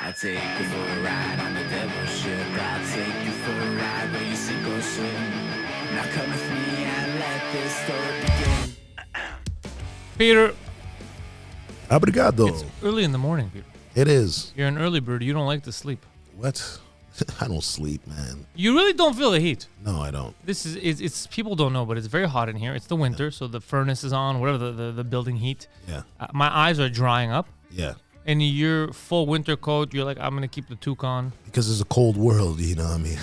I'll take you for a ride on the devil's ship. I'll take you for a ride where you sink or swim. Now come with me and let this story begin. Peter, Obrigado. it's early in the morning, Peter. It is. You're an early bird. You don't like to sleep. What? I don't sleep, man. You really don't feel the heat. No, I don't. This is it's people don't know, but it's very hot in here. It's the winter, so the furnace is on, whatever the building heat. Yeah. My eyes are drying up. Yeah. And your full winter coat, you're like, I'm gonna keep the toque on. Because it's a cold world, you know what I mean?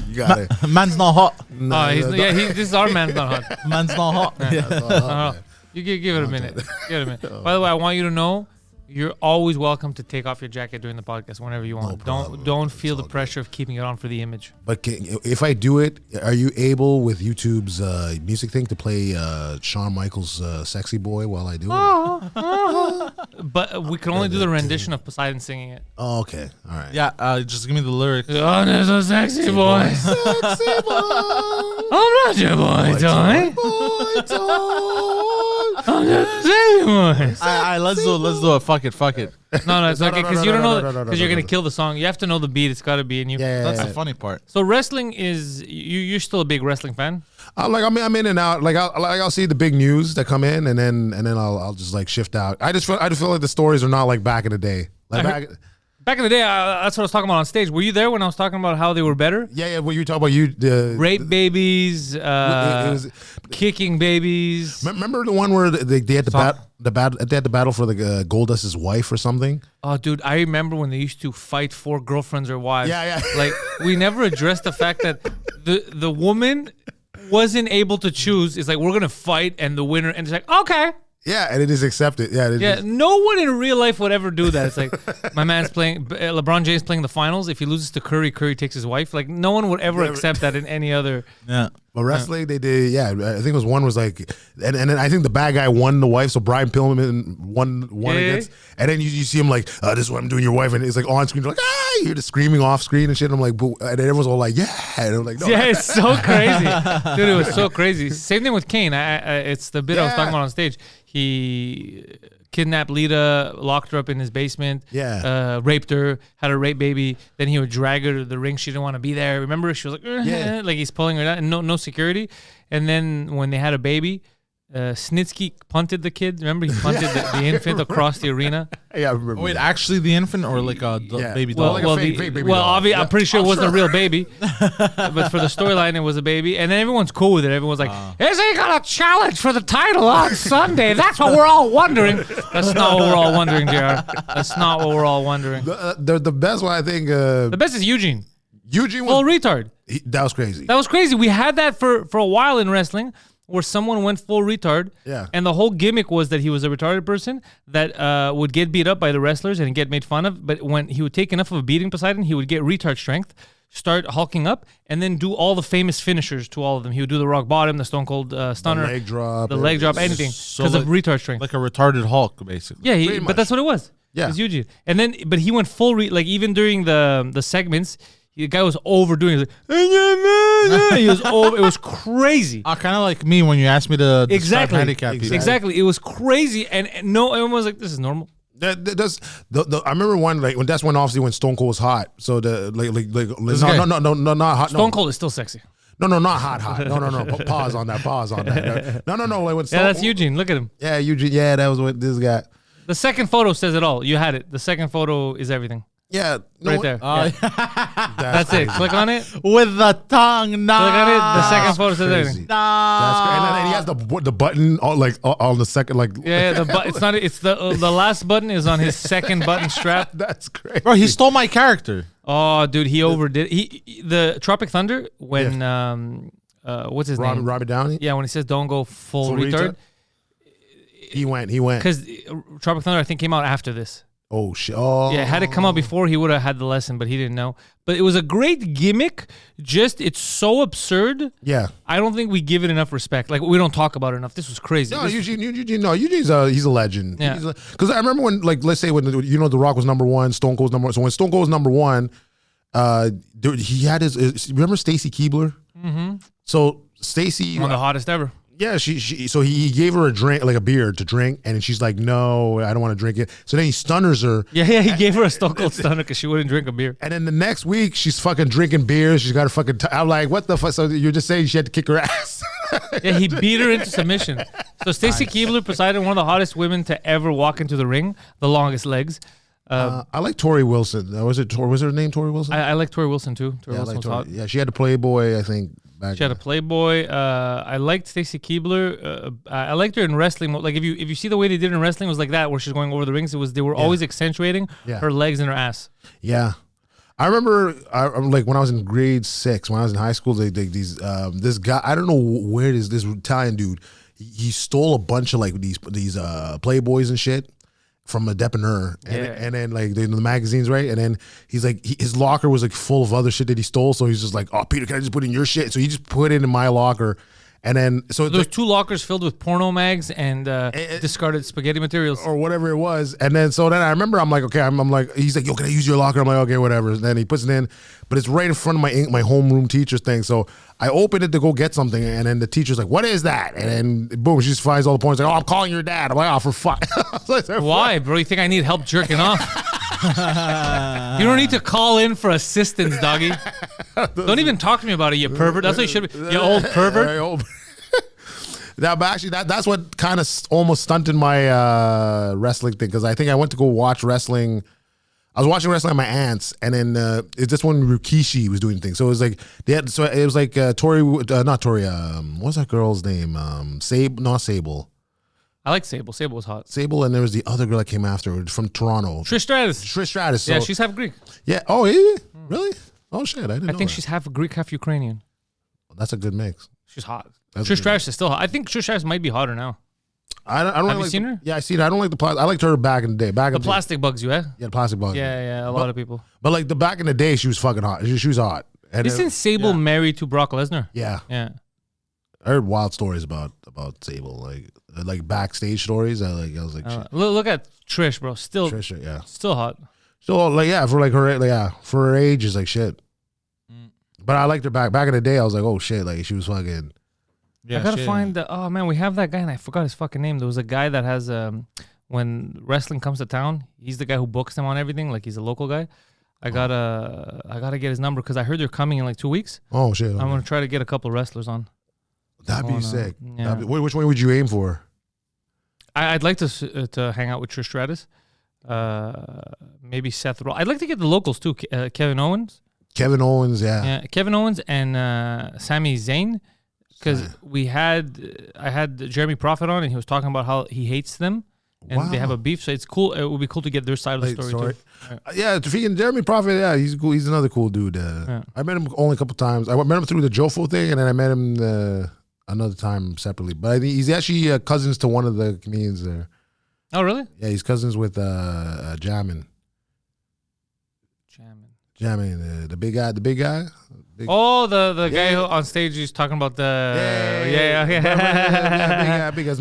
You got it. Man's not hot. No, This is our man's not hot. Man's not hot. You give it a minute. Give it a minute. By the way, I want you to know, you're always welcome to take off your jacket during the podcast whenever you want. Don't feel the pressure of keeping it on for the image. But if I do it, are you able with YouTube's music thing to play Shawn Michaels' "Sexy Boy" while I do it? But we can only do the rendition of Poseidon singing it. Oh, okay. All right. Yeah, just give me the lyrics. Oh, there's a sexy boy. Sexy boy. I'm not your boy, toy. I'm just a sexy boy. Let's do it. Fuck it. No, it's okay because you don't know no, because you're gonna kill the song. You have to know the beat. It's got to be in you. Yeah, That's the funny part. So wrestling is you're still a big wrestling fan. I'm in and out. I'll see the big news that come in, and then I'll just like shift out. I just feel like the stories are not like back in the day. Like Back in the day, that's what I was talking about on stage. Were you there when I was talking about how they were better? Yeah. What you talk about? Rape babies, kicking babies. Remember the one where they had the battle for the Goldust's wife or something? Oh, dude, I remember when they used to fight for girlfriends or wives. Yeah. Like we never addressed the fact that the woman wasn't able to choose. It's like we're gonna fight, and the winner, and it's like okay. Yeah, and it is accepted. Yeah, no one in real life would ever do that. It's like my man's playing, LeBron James playing the finals. If he loses to Curry, Curry takes his wife. Like no one would ever accept that in any other. Yeah. But wrestling, they did. Yeah, I think it was one was like, and then I think the bad guy won the wife. So Brian Pillman won against, and then you see him like, this is what I'm doing your wife, and it's like on screen, like you hear the screaming off screen and shit. And I'm like, and then everyone's all like, yeah, and I'm like, no. Yeah, it's so crazy, dude. It was so crazy. Same thing with Kane. It's the bit I was talking about on stage. He kidnapped Lita, locked her up in his basement, raped her, had a rape baby. Then he would drag her to the ring. She didn't want to be there. Remember, she was like, like he's pulling her down, and no security. And then when they had a baby, Snitsky punted the kid. Remember, he punted the infant across the arena. Yeah, I remember. Wait, actually the infant or like a baby doll? Well, like a fake baby doll. I'm pretty sure it wasn't a real baby, but for the storyline, it was a baby. And then everyone's cool with it. Everyone's like, "Is he gonna challenge for the title on Sunday?" That's what we're all wondering. That's not what we're all wondering, JR. That's not what we're all wondering. The best one, I think. The best is Eugene. Eugene full retard. That was crazy. That was crazy. We had that for a while in wrestling, where someone went full retard. Yeah. And the whole gimmick was that he was a retarded person that would get beat up by the wrestlers and get made fun of. But when he would take enough of a beating Poseidon, he would get retard strength, start hulking up, and then do all the famous finishers to all of them. He would do the rock bottom, the Stone Cold Stunner, the leg drop, anything, So because of retard strength. Like a retarded Hulk, basically. Yeah, but that's what it was. Yeah. It was Eugene. And then, but he went full, like even during the segments, the guy was overdoing it. He was over. It was crazy. Kind of like me when you asked me to describe handicap people. Exactly. It was crazy, and no, everyone was like, "This is normal." I remember one like when that's when obviously when Stone Cold was hot. So the no, not hot. Stone Cold is still sexy. No, not hot. No. Pause on that. No. Like when That's Eugene. Look at him. Yeah, Eugene. Yeah, that was what this guy. The second photo says it all. You had it. The second photo is everything. Yeah, right there. That's it. Click on it. With the tongue. Nah. Click on it. The second photo says everything. That's great. And then he has the button on the second It's not. It's the last button is on his second button strap. That's great. Bro, he stole my character. Oh, dude, he overdid. The Tropic Thunder when what's his name? Robert Downey. Yeah, when he says don't go full retard. He went. Because Tropic Thunder I think came out after this. Oh shit! Oh. Yeah, had it come out before, he would have had the lesson, but he didn't know. But it was a great gimmick. Just it's so absurd. Yeah, I don't think we give it enough respect. Like we don't talk about it enough. This was crazy. No, Eugene's he's a legend. Yeah, because I remember when let's say when The Rock was number one, Stone Cold was number one. So when Stone Cold was number one, he had his remember Stacy Keibler? Mm-hmm. So Stacy, one of the hottest ever. Yeah, so he gave her a drink, like a beer to drink, and she's like, no, I don't want to drink it. So then he stunners her. Yeah, he gave her a Stone Cold Stunner because she wouldn't drink a beer. And then the next week, she's fucking drinking beer. She's got her fucking. I'm like, what the fuck? So you're just saying she had to kick her ass? Yeah, he beat her into submission. So Stacy Keibler presided, one of the hottest women to ever walk into the ring, the longest legs. I like Tori Wilson. Was her name Tori Wilson? I like Tori Wilson too. Tori Wilson was hot. Yeah, she had a Playboy, I think. She had a Playboy. I liked Stacy Keibler. I liked her in wrestling. Like if you see the way they did in wrestling, it was like that where she's going over the rings. They were always accentuating her legs and her ass. Yeah, I remember. Like when I was in grade 6, when I was in high school, this guy. I don't know where it is. This Italian dude. He stole a bunch of like these Playboys and shit from a depanneur, and then like the magazines, right? And then he's like, his locker was like full of other shit that he stole. So he's just like, oh, Peter, can I just put in your shit? So he just put it in my locker. And then, so there's 2 lockers filled with porno mags and discarded spaghetti materials or whatever it was. And then, so then I remember, I'm like, okay, I'm like, he's like, yo, can I use your locker? I'm like, okay, whatever. And then he puts it in, but it's right in front of my homeroom teacher's thing. So I open it to go get something, and then the teacher's like, what is that? And then boom, she just finds all the points. Like, oh, I'm calling your dad. I'm like, oh, for fuck. Why, bro? You think I need help jerking off? You don't need to call in for assistance, doggy. Don't even talk to me about it, you pervert. That's what you should be. You old pervert. Now, but actually, that's what kind of almost stunted my wrestling thing, because I think I went to go watch wrestling. I was watching wrestling at my aunt's, and then it's just when Rikishi was doing things. So it was like Tori, not Tori. What's that girl's name? Sable. I like Sable. Sable was hot. Sable, and there was the other girl that came after her from Toronto. Trish Stratus. So, yeah, she's half Greek. Yeah. Oh, yeah. Really? Oh shit! I think she's half Greek, half Ukrainian. That's a good mix. She's hot. Trish Stratus is still hot. I think Trish Stratus might be hotter now. I don't Have you seen her? Yeah, I seen her. I don't like the plastic. I liked her back in the day. The plastic bugs you, eh? Yeah, the plastic bugs. Yeah, a lot of people. But like the back in the day, she was fucking hot. She was hot. And Isn't Sable married to Brock Lesnar? Yeah. Yeah. I heard wild stories about Sable, like backstage stories. I was like, shit. Look at Trish, bro. Still hot. So like, yeah, for like her, for her age is like shit. But I liked her back in the day. I was like, oh shit, like she was fucking. Yeah, I gotta find the. Oh man, we have that guy, and I forgot his fucking name. There was a guy that has when wrestling comes to town, he's the guy who books them on everything. Like he's a local guy. I gotta get his number because I heard they're coming in like 2 weeks. Oh shit! I'm gonna try to get a couple of wrestlers on. That'd be sick. Yeah. Which one would you aim for? I'd like to hang out with Trish Stratus. Maybe Seth Rollins. I'd like to get the locals too. Kevin Owens. Yeah. Kevin Owens and Sami Zayn. Because I had Jeremy Prophet on, and he was talking about how he hates them, and they have a beef. So it's cool. It would be cool to get their side of the story too. Yeah, Jeremy Prophet. Yeah, he's cool. He's another cool dude. I met him only a couple times. I met him through the Jofo thing, and then I met him another time separately. But I think he's actually cousins to one of the comedians there. Oh, really? Yeah, he's cousins with Jamin. The big guy. The guy who on stage he's talking about the big guy.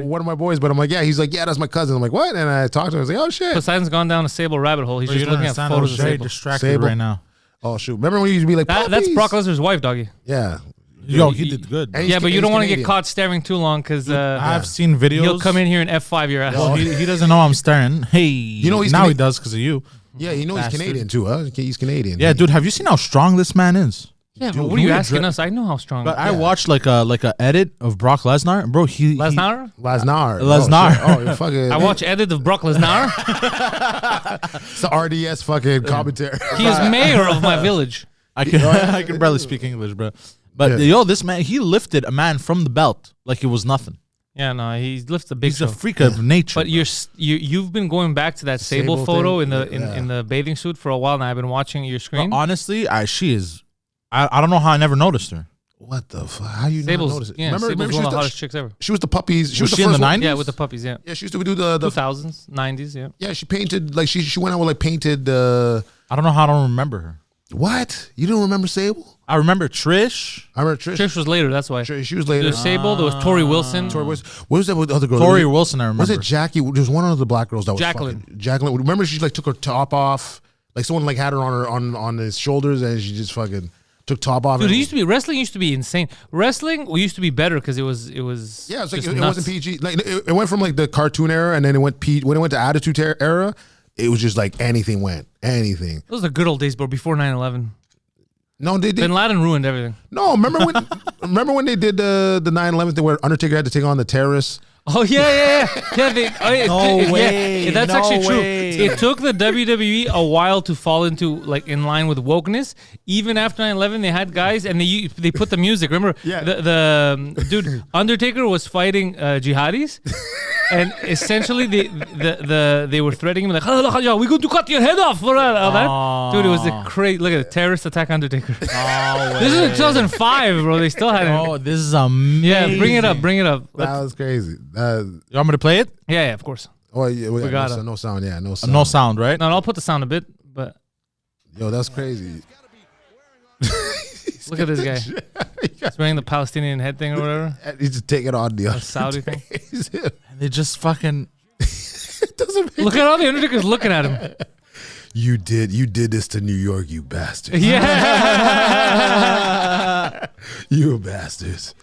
One of my boys, but I'm like, yeah, he's like, yeah, that's my cousin. I'm like, what? And I talked to him. I was like, oh shit. Poseidon's gone down a Sable rabbit hole. He's just looking at photos of Sable. Distracted right now. Oh shoot! Remember when you used to be like, that's Brock Lesnar's wife, doggy. Yeah. Yo, he did good. Yeah, but you don't want to get caught staring too long because I've seen videos. He'll come in here and F5 your ass. Well, he doesn't know I'm staring. Hey, he does because of you. Yeah, he's Canadian too, huh? He's Canadian. Yeah, dude, have you seen how strong this man is? Yeah, dude, what are you asking us? I know how strong. But I watched like a edit of Brock Lesnar, bro. Lesnar. Oh, you're fucking. I watch edit of Brock Lesnar. It's the RDS fucking commentary. He is mayor of my village. I can barely speak English, bro. But this man, he lifted a man from the belt like it was nothing. Yeah, no, he lifts a big. He's a freak of nature. But you've been going back to that Sable photo in the bathing suit for a while now. I've been watching your screen. But honestly, she is. I don't know how I never noticed her. What the fuck? How you not notice it? Yeah, remember one of the hottest chicks ever. She was the puppies. She was the in the 90s? Yeah, with the puppies, yeah. Yeah, she used to do the 2000s, 90s, yeah. Yeah, she painted, like, she went out with, like, painted... I don't know how I don't remember her. What? You don't remember Sable? I remember Trish. Trish was later, that's why. She was later. There was Sable, there was Tori Wilson. What was that with the other girl? Tori Wilson, I remember. Was it Jackie? There's one of the black girls that was Jacqueline. Jacqueline. Remember she, like, took her top off? Like, someone, like, had her on his shoulders, and she just fucking... took top off. Dude, wrestling used to be insane. Wrestling used to be better because it was yeah, it's like just it nuts. wasn't PG. Like it went from like the cartoon era, and then when it went to Attitude Era, it was just like anything went, anything. Those are good old days, bro. Before 9/11. No, they did. Bin Laden ruined everything. No, remember when they did the 9/11 thing where Undertaker had to take on the terrorists? Oh yeah. No way. Yeah, that's No actually true. way. It took the WWE a while to fall into like in line with wokeness. Even after 9/11, they had guys and they put the music. Remember, Yeah. the dude Undertaker was fighting jihadis, and essentially they were threatening him like, "Oh, we're going to cut your head off for all that." Dude, it was a crazy. Look at it, terrorist attack Undertaker. This is in 2005, bro. They still had it. Oh, this is amazing. Yeah, bring it up. That was crazy. You want me to play it? Yeah, of course. Oh yeah, we got no, it. no sound. Yeah, no sound. No sound, right? No, I'll put the sound a bit, but Yo, that's crazy. look at this guy. He's wearing the Palestinian head thing or whatever. He's just taking on the Saudi thing. And they just fucking. It doesn't make Look at all the Undertaker's looking at him. You did this to New York, you bastard. Yeah. You bastards.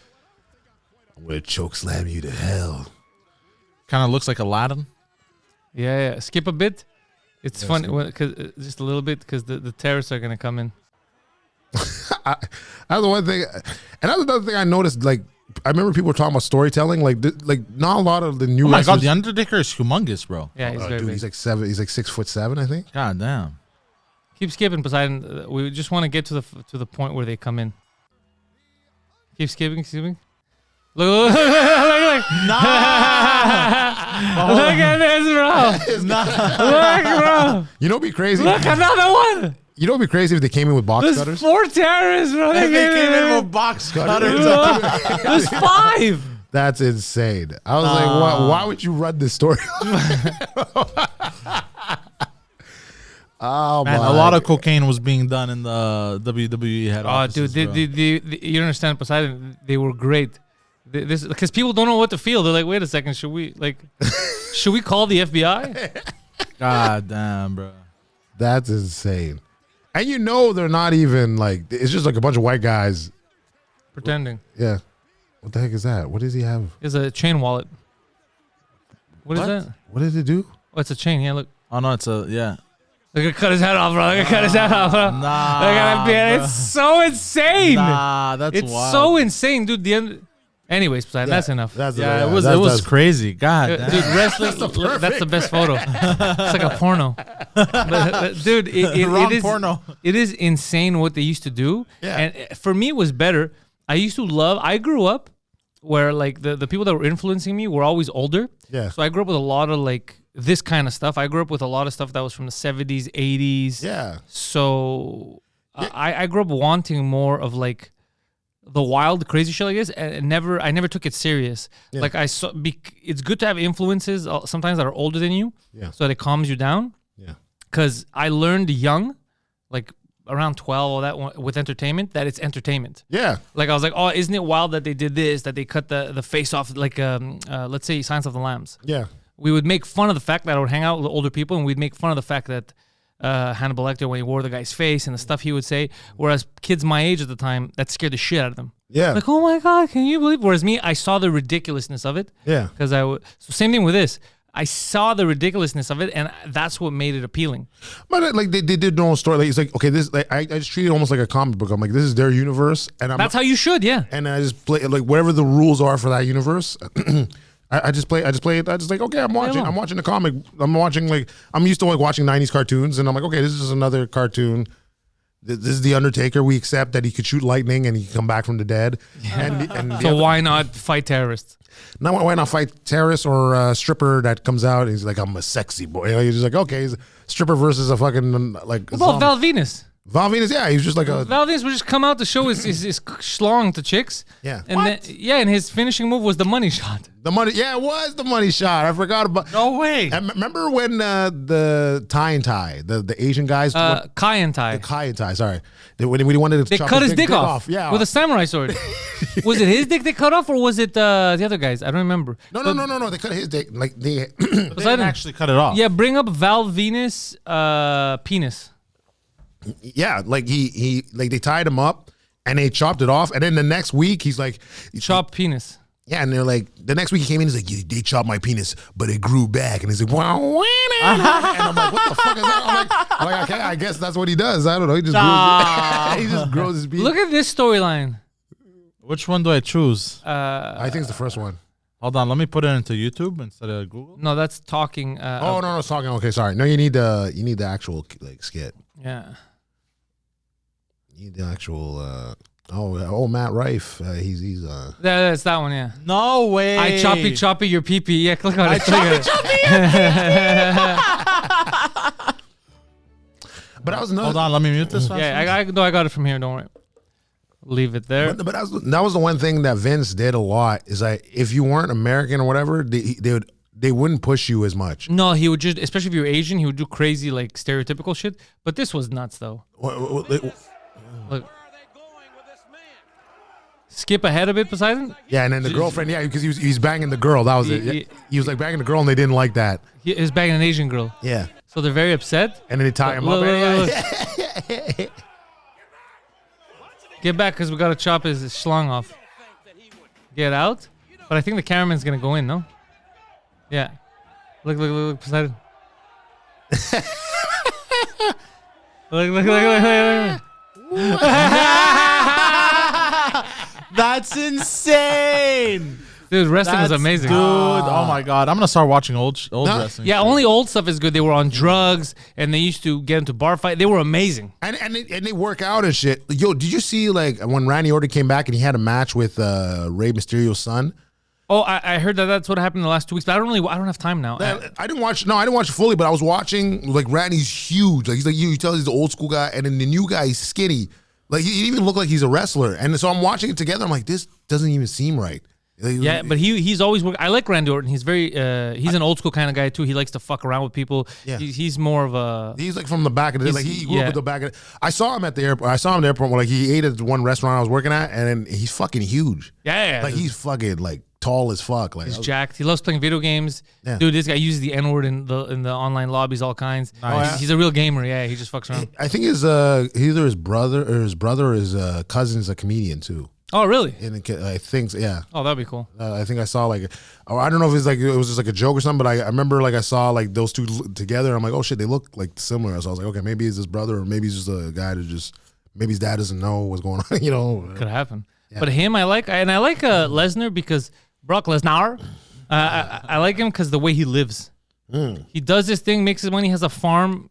I'm gonna choke slam you to hell. Kind of looks like Aladdin. Yeah. Skip a bit. It's funny because just a little bit because the terrorists are gonna come in. That's the one thing, and that's another thing I noticed. Like, I remember people were talking about storytelling. Like not a lot of the new. Oh my god, wrestlers- the Undertaker is humongous, bro. Yeah, he's very dude, big. he's like 7. He's like 6'7", I think. God damn. Keep skipping, Poseidon. We just want to get to the point where they come in. Keep skipping. Look. Look at this, bro. Look, bro. You know, it'd be crazy. Look, another one. You know, it'd be crazy if they came in with box There's cutters. 4 terrorists, bro. They came in with box There's 5. That's insane. I was like, why would you run this story? Oh Man, my! a lot of cocaine was being done in the WWE head Oh, offices, dude, bro. you don't understand, Poseidon. They were great. This because people don't know what to feel. They're like, wait a second, should we call the FBI? God damn, bro. That's insane. And you know they're not even like, it's just like a bunch of white guys. Pretending. Yeah. What the heck is that? What does he have? It's a chain wallet. What is that? What did it do? Oh, it's a chain. Yeah, look. Oh no, it's a yeah. Look at cut his head off, bro. Look at cut his head off, bro. Nah, Look at that, man. bro. It's so insane. Nah, that's It's wild. so insane, dude. Anyways, Poseidon, that's enough. Yeah, it was crazy. God damn. Dude, wrestling, that's the best photo. It's like a porno. But, dude, Wrong it is porno. It is insane what they used to do. Yeah. And for me, it was better. I grew up where like the people that were influencing me were always older. Yeah. So I grew up with a lot of like this kind of stuff. I grew up with a lot of stuff that was from the 70s, 80s. Yeah. So I grew up wanting more of like the wild, crazy shit like this, and I never took it serious. Yeah. Like I saw, it's good to have influences sometimes that are older than you, Yeah. so that it calms you down. Yeah. Because I learned young, like around 12, all that with entertainment, that it's entertainment. Yeah. Like I was like, oh, isn't it wild that they did this, that they cut the face off, like let's say Silence of the Lambs. Yeah. We would make fun of the fact that I would hang out with older people, and we'd make fun of the fact that Hannibal Lecter, when he wore the guy's face and the stuff he would say, whereas kids my age at the time, that scared the shit out of them. Yeah. Like, oh my God, can you believe? Whereas me, I saw the ridiculousness of it. Yeah. Because so same thing with this. I saw the ridiculousness of it, and that's what made it appealing. But like they did their own story. Like it's like, okay, this like, I just treat it almost like a comic book. I'm like, this is their universe, and That's how you should, yeah. and I just play like whatever the rules are for that universe. I just play it. I just like, okay, I'm watching a comic. I'm watching like, I'm used to like watching 90s cartoons, and I'm like, okay, this is another cartoon. This is the Undertaker. We accept that he could shoot lightning and he can come back from the dead. And So why not fight terrorists? now why not fight terrorists or a stripper that comes out and he's like, I'm a sexy boy. You know, he's just like, okay, he's a stripper versus a fucking like. What about Val Venus? Val Venus, yeah, he's just like a. Val Venus would just come out to show his schlong to chicks. Yeah. And then, and his finishing move was the money shot. The money, yeah, it was the money shot. I forgot about. No way. And remember when the tie and tie, the Asian guys, Kai and Tai. Kai and tie, sorry, when he wanted to They chop cut his dick off. Yeah, with a samurai sword. Was it his dick they cut off, or was it the other guys? I don't remember. No. They cut his dick. Like they. They didn't actually cut it off. Yeah, bring up Val Venus penis. Yeah, like he like they tied him up and they chopped it off. And then the next week, he's like, Chop penis. yeah, and they're like, the next week he came in, he's like, yeah, they chopped my penis, but it grew back. And he's like, wow, and I'm like, what the fuck is that? I'm like, okay, I guess that's what he does. I don't know. He just grows, he just grows his penis. Look at this storyline. Which one do I choose? I think it's the first one. Hold on, let me put it into YouTube instead of Google. No, that's talking. Oh no, it's talking. Okay, sorry. No, you need the actual like skit. Yeah. You need the actual. Matt Rife. He's That's that one. Yeah. No way. I choppy your pee pee. Yeah, click on it. But I was another. Hold on, let me mute this one. Yeah, I got it from here. Don't worry. Leave it there. But that was the one thing that Vince did a lot. Is like if you weren't American or whatever, they wouldn't push you as much. No, he would just, especially if you were Asian, he would do crazy like stereotypical shit. But this was nuts though. Look. Skip ahead a bit, Poseidon. Yeah, and then the girlfriend, yeah, because he's banging the girl. That was it. He was like banging the girl, and they didn't like that. He was banging an Asian girl. Yeah. So they're very upset. And then they tie him up. Look. Get back, because we got to chop his schlong off. Get out. But I think the cameraman's going to go in, no? Yeah. Look, Poseidon. look. That's insane. Dude, wrestling was amazing. Dude, oh my God. I'm going to start watching old wrestling. Yeah, only old stuff is good. They were on drugs, and they used to get into bar fight. They were amazing. And they work out and shit. Yo, did you see like when Randy Orton came back and he had a match with Rey Mysterio's son? Oh, I heard that's what happened in the last 2 weeks, but I don't have time now. I didn't watch it fully, but I was watching. Like Randy's huge. Like you tell he's the old school guy, and then the new guy, he's skinny. Like he even look like he's a wrestler. And so I'm watching it together. I'm like, this doesn't even seem right. Yeah, but he's always worked. I like Randy Orton. He's very he's an old school kind of guy too. He likes to fuck around with people. Yeah. He's more of a. He's like from the back of the day. Like he grew up with the back of. I saw him at the airport. I saw him at the airport. Like he ate at one restaurant I was working at, and then he's fucking huge. Yeah. Like he's fucking like tall as fuck. Like he's jacked. He loves playing video games. Yeah. Dude, this guy uses the N-word in the online lobbies, all kinds. Nice. He's a real gamer. Yeah, he just fucks around. I think either his brother or his cousin's a comedian too. Oh, really? And I think, yeah. Oh, that'd be cool. I think I saw like, I don't know if it was just like a joke or something, but I remember like I saw like those two together. I'm like, oh shit, they look like similar. So I was like, okay, maybe it's his brother, or maybe he's just a guy that maybe his dad doesn't know what's going on. You know, could happen. Yeah. But him, I like Lesnar because Brock Lesnar. I like him because the way he lives. He does this thing, makes his money, has a farm.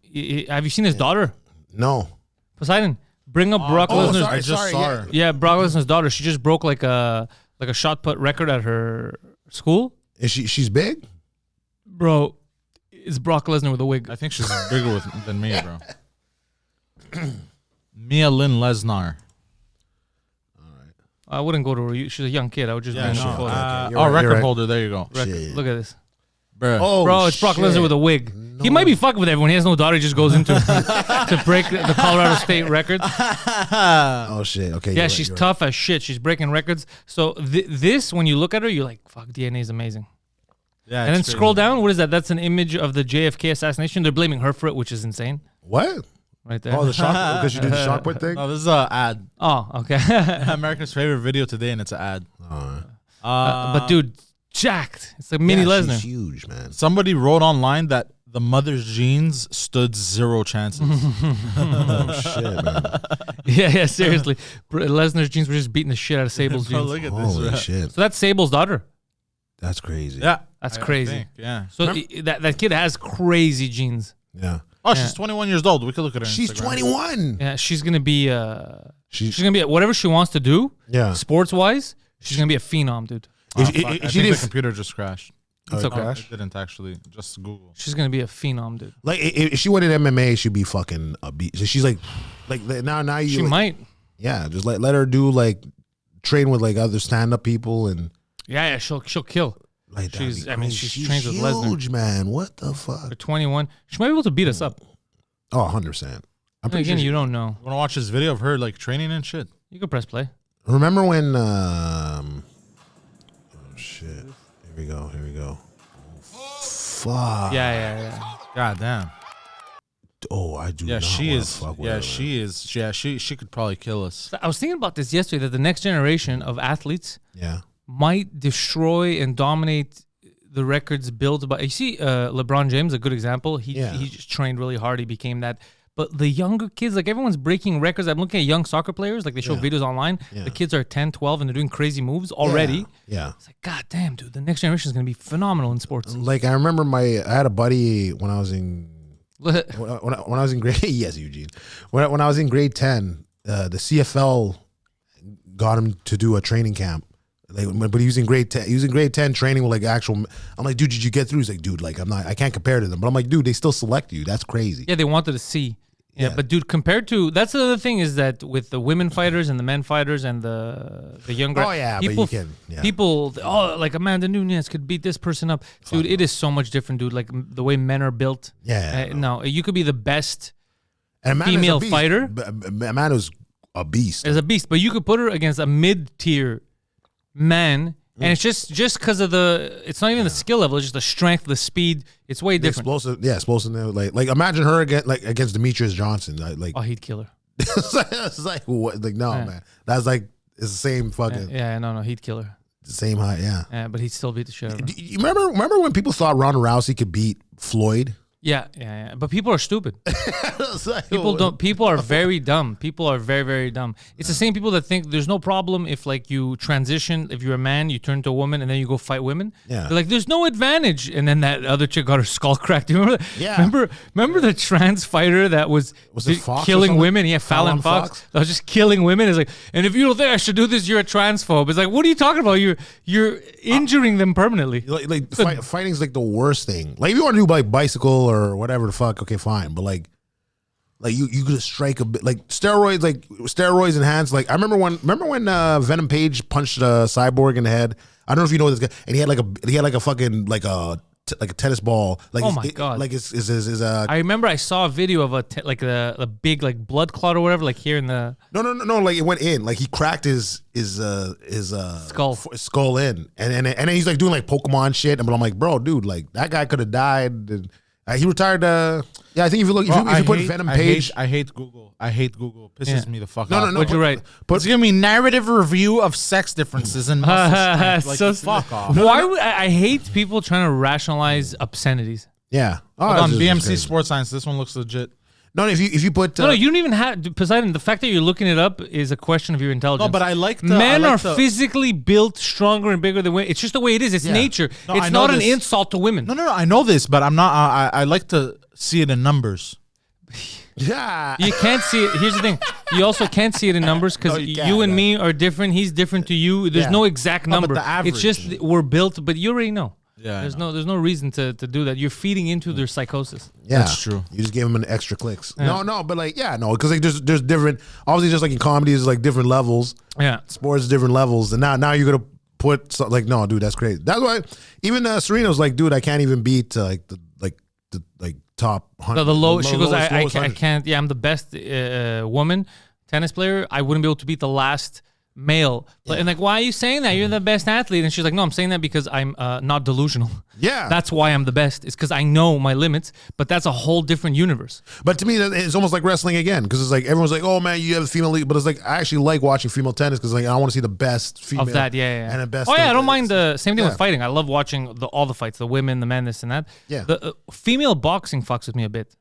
Have you seen his daughter? No. Poseidon. Bring up Brock Lesnar. I just saw her. Yeah, Brock Lesnar's daughter. She just broke like a shot put record at her school. Is she's big? Bro, it's Brock Lesnar with a wig. I think she's bigger than me, bro. Mia Lynn Lesnar. I wouldn't go to her. She's a young kid. I would just bring her photo. Record holder. There you go. Look at this. Bro, it's Brock Lesnar with a wig. No. He might be fucking with everyone. He has no daughter. He just goes into to break the Colorado State record. Oh shit. Okay. Yeah, she's tough as shit. She's breaking records. So this, when you look at her, you're like, fuck, DNA is amazing. Yeah. And then scroll down. What is that? That's an image of the JFK assassination. They're blaming her for it, which is insane. What? Right there. Oh, the shot because you did the shot put thing. No, this is an ad. Oh, okay. America's favorite video today, and it's an ad. But dude. Jacked. It's like mini Lesnar. She's huge, man. Somebody wrote online that the mother's genes stood 0 chances. Oh shit, man. Yeah, seriously. Lesnar's genes were just beating the shit out of Sable's genes. Look at Holy this. shit. So that's Sable's daughter. That's crazy. Yeah, that's crazy. Think, yeah. So that kid has crazy genes. Yeah. Oh, she's 21 years old. We could look at her. She's Instagram. 21. Yeah, she's gonna be. She's gonna be whatever she wants to do. Yeah. Sports wise, she's gonna be a phenom, dude. I think the computer just crashed. It's okay. It didn't actually. Just Google. She's gonna be a phenom, dude. Like if she went in MMA, she'd be fucking a beat. So she's like now you. She might. Yeah, just let her do like train with like other stand up people and. Yeah, she'll kill. Like she's she's trained with Lesnar. Huge, man. What the fuck? For 21, she might be able to beat us up. Oh, 100%. I'm pretty Again, sure you don't know. You want to watch this video of her like training and shit? You can press play. Remember when? Oh shit! Here we go. Fuck. Yeah. God damn. oh, I do. Yeah, not she wanna is. Fuck with Yeah, her, she is. Yeah, she could probably kill us. I was thinking about this yesterday, that the next generation of athletes Yeah. might destroy and dominate the records built by. You see, LeBron James, a good example. He just trained really hard. He became that. But the younger kids, like everyone's breaking records. I'm looking at young soccer players, like they show videos online. Yeah. The kids are 10, 12, and they're doing crazy moves already. Yeah. It's like, God damn, dude, the next generation is going to be phenomenal in sports. Like I remember I had a buddy when I was in when I was in grade yes, Eugene. When I was in grade 10, the CFL got him to do a training camp. Like, but he was in grade 10. He was in grade 10 training with like actual. I'm like, dude, did you get through? He's like, dude, like I can't compare to them. But I'm like, dude, they still select you. That's crazy. Yeah, they wanted to see. Yeah, but dude, compared to that's the other thing is that with the women fighters and the men fighters and the younger, people, but you can, people, like Amanda Nunes could beat this person up, dude. It is so much different, dude. Like the way men are built. Yeah, no, you could be the best and female fighter. Amanda's a beast. As a beast, but you could put her against a mid-tier man. And it's just because of it's not even the skill level, it's just the strength, the speed. It's way different. Explosive. Like imagine her against Demetrius Johnson. Like, oh, he'd kill her. It's like what? Like no, man. That's like it's the same fucking. Yeah, no, he'd kill her. The same height, yeah. Yeah, but he'd still beat the shit out of her. You remember when people thought Ronda Rousey could beat Floyd? Yeah. But people are stupid. Like, People are very dumb. People are very, very dumb. It's the same people that think there's no problem if like you transition, if you're a man, you turn to a woman and then you go fight women. Yeah. They're like, there's no advantage. And then that other chick got her skull cracked. Do you remember that? Yeah. Remember the trans fighter that was it Fox killing women? Yeah, Fallon Fox. That was just killing women. It's like, and if you don't think I should do this, you're a transphobe. It's like, what are you talking about? You're injuring them permanently. Fighting's like the worst thing. Like if you want to do like bicycle or whatever the fuck, okay, fine. But like you could strike a bit like steroids enhanced. Like I remember when Venom Page punched Cyborg in the head. I don't know if you know this guy, and he had like a fucking like a tennis ball. Like oh my god! Like is I remember I saw a video of a big like blood clot or whatever, like here in the no. Like it went in. Like he cracked his skull in, and then he's like doing like Pokemon shit. But I'm like, bro, dude, like that guy could have died. And, he retired. Yeah, I think if you look, if you put Venom Page, I hate Google. It pisses me the fuck off. No. What'd you write? It's giving me narrative review of sex differences and muscle strength. Like, so fuck off. Why would I hate people trying to rationalize obscenities? Yeah. Hold on, BMC Sports Science. This one looks legit. No, if you put no, you don't even have Poseidon. The fact that you're looking it up is a question of your intelligence. No, but I like men are physically built stronger and bigger than women. It's just the way it is. It's nature. No, it's not an insult to women. No. I know this, but I'm not. I like to see it in numbers. Yeah. You can't see it. Here's the thing. You also can't see it in numbers because you and me are different. He's different to you. There's no exact number. But the average. It's just we're built, but you already know. Yeah. There's no reason to do that. You're feeding into their psychosis. Yeah, that's true. You just gave them an extra clicks. Yeah. No, but like, because like there's different. Obviously, just like in comedy, there's like different levels. Yeah, sports different levels, and now you're gonna put like, no, dude, that's crazy. That's why even Serena was like, dude, I can't even beat the top 100. The low. She goes, I can't. Yeah, I'm the best woman tennis player. I wouldn't be able to beat the last male. And like, why are you saying that? You're the best athlete. And she's like, no, I'm saying that because I'm not delusional. Yeah. That's why I'm the best. It's because I know my limits, but that's a whole different universe. But to me, it's almost like wrestling again, because it's like everyone's like, oh man, you have a female league, but it's like I actually like watching female tennis because like I want to see the best female of that, yeah. and the best. Oh yeah, I don't mind the same thing with fighting. I love watching all the fights, the women, the men, this and that. Yeah. The female boxing fucks with me a bit.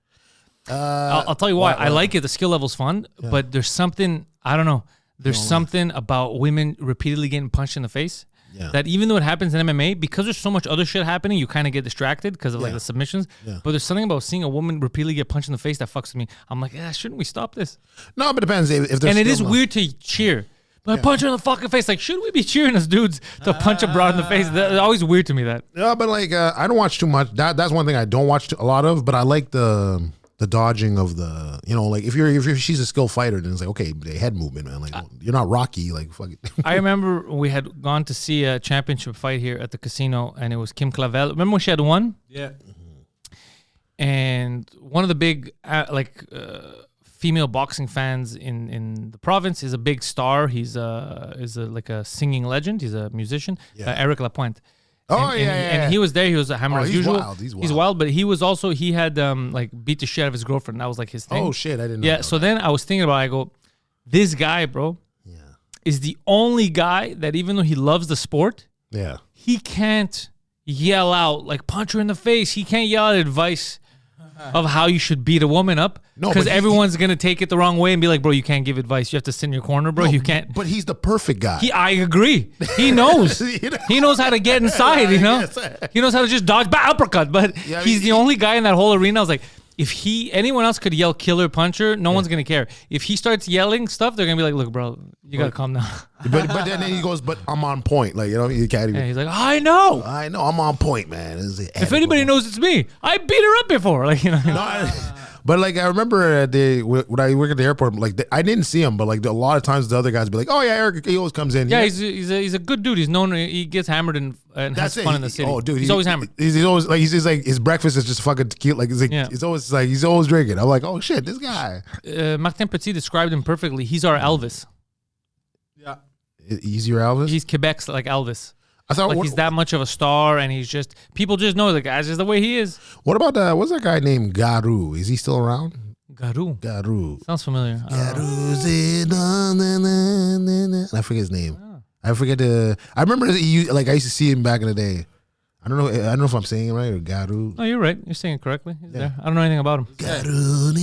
I'll tell you why. I like it. The skill level's fun, but there's something, I don't know. There's something about women repeatedly getting punched in the face that even though it happens in MMA, because there's so much other shit happening, you kind of get distracted because of like the submissions. Yeah. But there's something about seeing a woman repeatedly get punched in the face that fucks with me. I'm like, shouldn't we stop this? No, but it depends. If there's and it is weird to cheer. But punch her in the fucking face. Like, should we be cheering as dudes to punch a broad in the face? That's always weird to me, that. Yeah, but like, I don't watch too much. That's one thing I don't watch a lot of, but I like the dodging of the, like if she's a skilled fighter, then it's like, okay, the head movement, man. Like, you're not Rocky, like fuck it. I remember we had gone to see a championship fight here at the casino, and it was Kim Clavel. Remember when she had won? Yeah. And one of the big female boxing fans in the province is a big star. He's like a singing legend. He's a musician, Eric Lapointe. Oh, and he was there. He was a hammer as he's usual. wild. He's He's wild, but he was also he had like beat the shit out of his girlfriend. That was like his thing. Oh shit, I didn't know. Yeah. So then I was thinking about it, I go, this guy, bro, is the only guy that even though he loves the sport, he can't yell out like punch her in the face. He can't yell out advice of how you should beat a woman up because everyone's gonna take it the wrong way and be like, bro, you can't give advice. You have to sit in your corner, bro. You can't. But he's the perfect guy. I agree. He knows. He knows how to get inside. You know. He knows how to just dodge back uppercut. But he's the only guy in that whole arena. I was like, if anyone else could yell killer puncher, no one's gonna care. If he starts yelling stuff, they're gonna be like, look, bro, you gotta calm down. but then he goes, but I'm on point. Like, you know, you can't even. Yeah, he's like, I know, I'm on point, man. If anybody knows, it's me. I beat her up before, like, you know. No, but like I remember when I work at the airport, like I didn't see him, but like a lot of times the other guys be like, "Oh yeah, Eric, he always comes in." Yeah, he's a good dude. He's known. He gets hammered and has fun in the city. Oh, dude, he's always hammered. He's always like his breakfast is just fucking tequila. Like he's always drinking. I'm like, oh shit, this guy. Martin Petit described him perfectly. He's our Elvis. Yeah, he's your Elvis. He's Quebec's like Elvis. I thought he's that much of a star, and he's just people just know the guy's just the way he is. What about what's that guy named Garu? Is he still around? Garu. Sounds familiar. I forget his name. I forget I remember I used to see him back in the day. I don't know if I'm saying it right or Garu. No, you're right. You're saying it correctly. He's there. I don't know anything about him. Garu.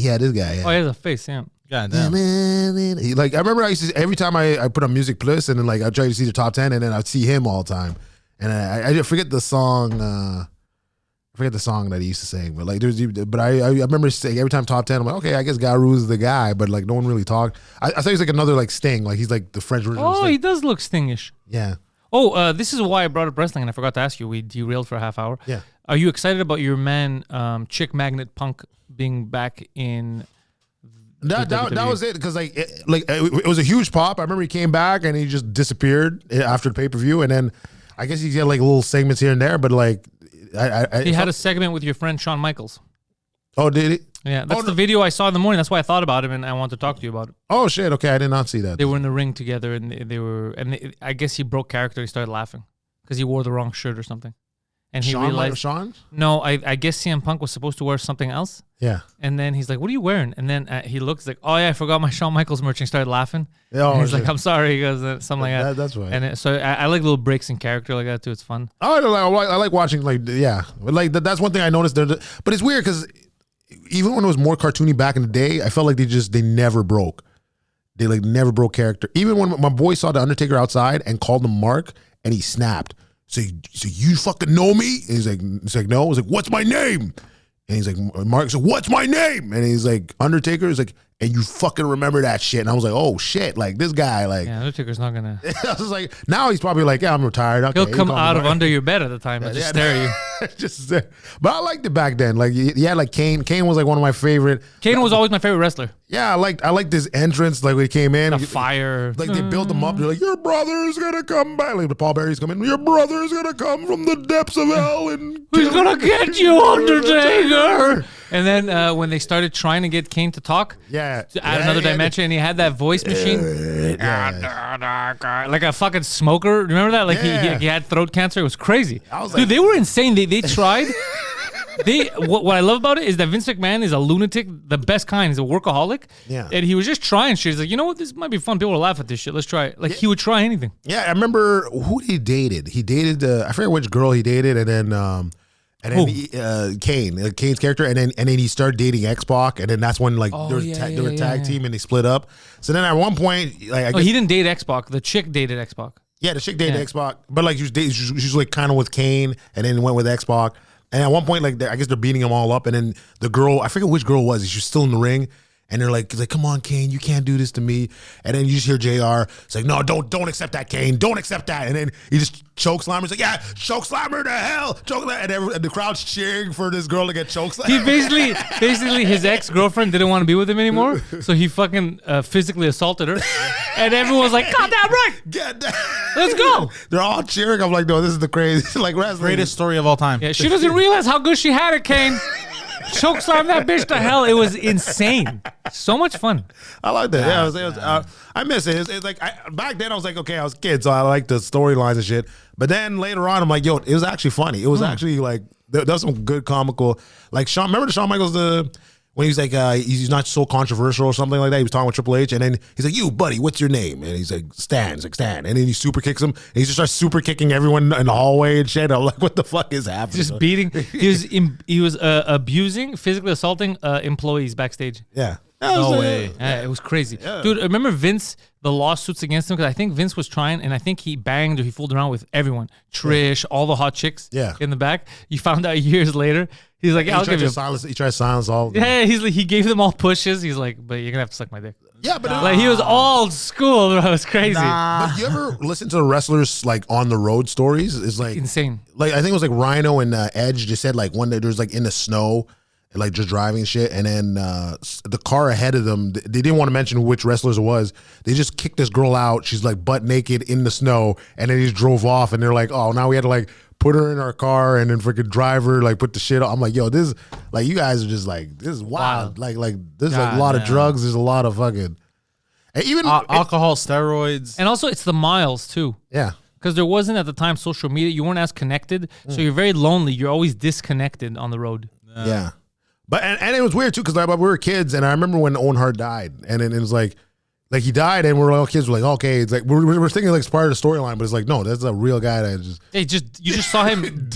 Yeah, this guy. Yeah. Oh, he has a face. Yeah. God damn. Like I remember I used to every time I put on Music Plus and then like I try to see the top 10 and then I'd see him all the time. And I forget the song that he used to sing, but like I remember saying every time top 10 I'm like, okay, I guess Garu's the guy, but like no one really talked. I thought he was like another like Sting, like he's like the French version of Sting. He does look Stingish. Yeah. Oh, this is why I brought up wrestling and I forgot to ask you. We derailed for a half hour. Yeah. Are you excited about your man Chick Magnet Punk being back in That was it because it was a huge pop. I remember he came back and he just disappeared after the pay-per-view, and then I guess he had like little segments here and there, but like he had a segment with your friend Shawn Michaels. Oh, did he? Yeah, that's the video I saw in the morning. That's why I thought about him and I wanted to talk to you about it. Oh shit! Okay, I did not see that. They were in the ring together and I guess he broke character. He started laughing because he wore the wrong shirt or something. And he realized Sean? No, I guess CM Punk was supposed to wear something else. Yeah. And then he's like, "What are you wearing?" And then he looks like, "Oh yeah, I forgot my Shawn Michaels merch." And he started laughing. Yeah, and he's like, "I'm sorry," he goes something like that. That's right. And so I like little breaks in character like that too. It's fun. I like watching but like that's one thing I noticed. But it's weird because even when it was more cartoony back in the day, I felt like they never broke. They like never broke character. Even when my boy saw the Undertaker outside and called him Mark, and he snapped. So you fucking know me? And he's like no. I was like, what's my name? And he's like, Mark said, what's my name? And he's like, Undertaker. He's like, and you fucking remember that shit. And I was like, oh shit, like this guy, like yeah, Undertaker's not gonna. I was like, now he's probably like, yeah, I'm retired. Okay, he'll come out of under your bed at the time and just stare at you. But I liked it back then. Like yeah, like Kane. Kane was like one of my favorite. Kane was always my favorite wrestler. Yeah, I liked his entrance. Like when he came in, the fire. Like they built him up. They're like, your brother's gonna come back. Like the Paul Beary's coming. Your brother's gonna come from the depths of hell and he's gonna get you, Undertaker. And then when they started trying to get Kane to talk, to add another dimension, and he had that voice machine, like a fucking smoker. Remember that? Like he had throat cancer. It was crazy. Dude, they were insane. They tried. What I love about it is that Vince McMahon is a lunatic, the best kind. He's a workaholic. Yeah. And he was just trying shit. He's like, you know what? This might be fun. People will laugh at this shit. Let's try it. Like he would try anything. Yeah, I remember who he dated. He dated I forget which girl he dated, and then Kane's character, and then he started dating X-Pac, and then that's when like they were a tag team and they split up. So then at one point, like I guess, he didn't date X-Pac. The chick dated X-Pac. Yeah, the chick dated X-Pac, but like she was like kind of with Kane, and then went with X-Pac. And at one point, like I guess they're beating them all up, and then the girl, I forget which girl it was. She's still in the ring, and they're like, come on, Kane, you can't do this to me. And then you just hear JR. It's like, no, don't accept that, Kane. Don't accept that. And then he just chokeslammer. He's like, yeah, chokeslammer to hell. And the crowd's cheering for this girl to get chokeslammer. He basically his ex-girlfriend didn't want to be with him anymore, so he fucking physically assaulted her. And everyone's like, God damn right. Get that. Let's go. They're all cheering. I'm like, no, this is the crazy, like wrestling. Greatest story of all time. Yeah, she doesn't realize how good she had it, Kane. Chokeslam that bitch to hell. It was insane. So much fun. I like that. Yeah, I miss it. It's like back then I was like, okay, I was a kid, so I liked the storylines and shit. But then later on, I'm like, yo, it was actually funny. It was actually like there was some good comical. Like Shawn, remember the Shawn Michaels when he's like he's not so controversial or something like that. He was talking with Triple H, and then he's like, "You buddy, what's your name?" And he's like, "Stan." He's like, "Stan," and then he super kicks him. And he just starts super kicking everyone in the hallway and shit. I'm like, "What the fuck is happening?" Just beating. He was abusing, physically assaulting employees backstage. Yeah. No way. Yeah, it was crazy. Dude, remember Vince, the lawsuits against him? Because I think Vince was trying, and I think he banged or he fooled around with everyone. Trish, all the hot chicks in the back. You found out years later. He's like, I'll give you He tried to silence all of them. Yeah, he's like, he gave them all pushes. He's like, but you're going to have to suck my dick. Yeah, but like he was old school, bro. It was crazy. But you ever listen to the wrestlers like on the road stories? It's like insane. Like I think it was like Rhino and Edge just said like one day there's like in the snow and like just driving and shit, and then the car ahead of them, they didn't want to mention which wrestlers it was. They just kicked this girl out. She's like butt naked in the snow, and then he just drove off. And they're like, oh, now we had to like put her in our car and then freaking drive her, like put the shit on. I'm like, yo, this like you guys are just like this is wild. Like there's like a lot of drugs. There's a lot of fucking and even alcohol, steroids, and also it's the miles too. Yeah. Because there wasn't at the time social media. You weren't as connected, so you're very lonely. You're always disconnected on the road. Yeah. But and it was weird too because we were kids, and I remember when Owen Hart died, and then it was like he died, and we're all kids. We're like, okay, it's like we're thinking like it's part of the storyline, but it's like no, that's a real guy that just you just saw him.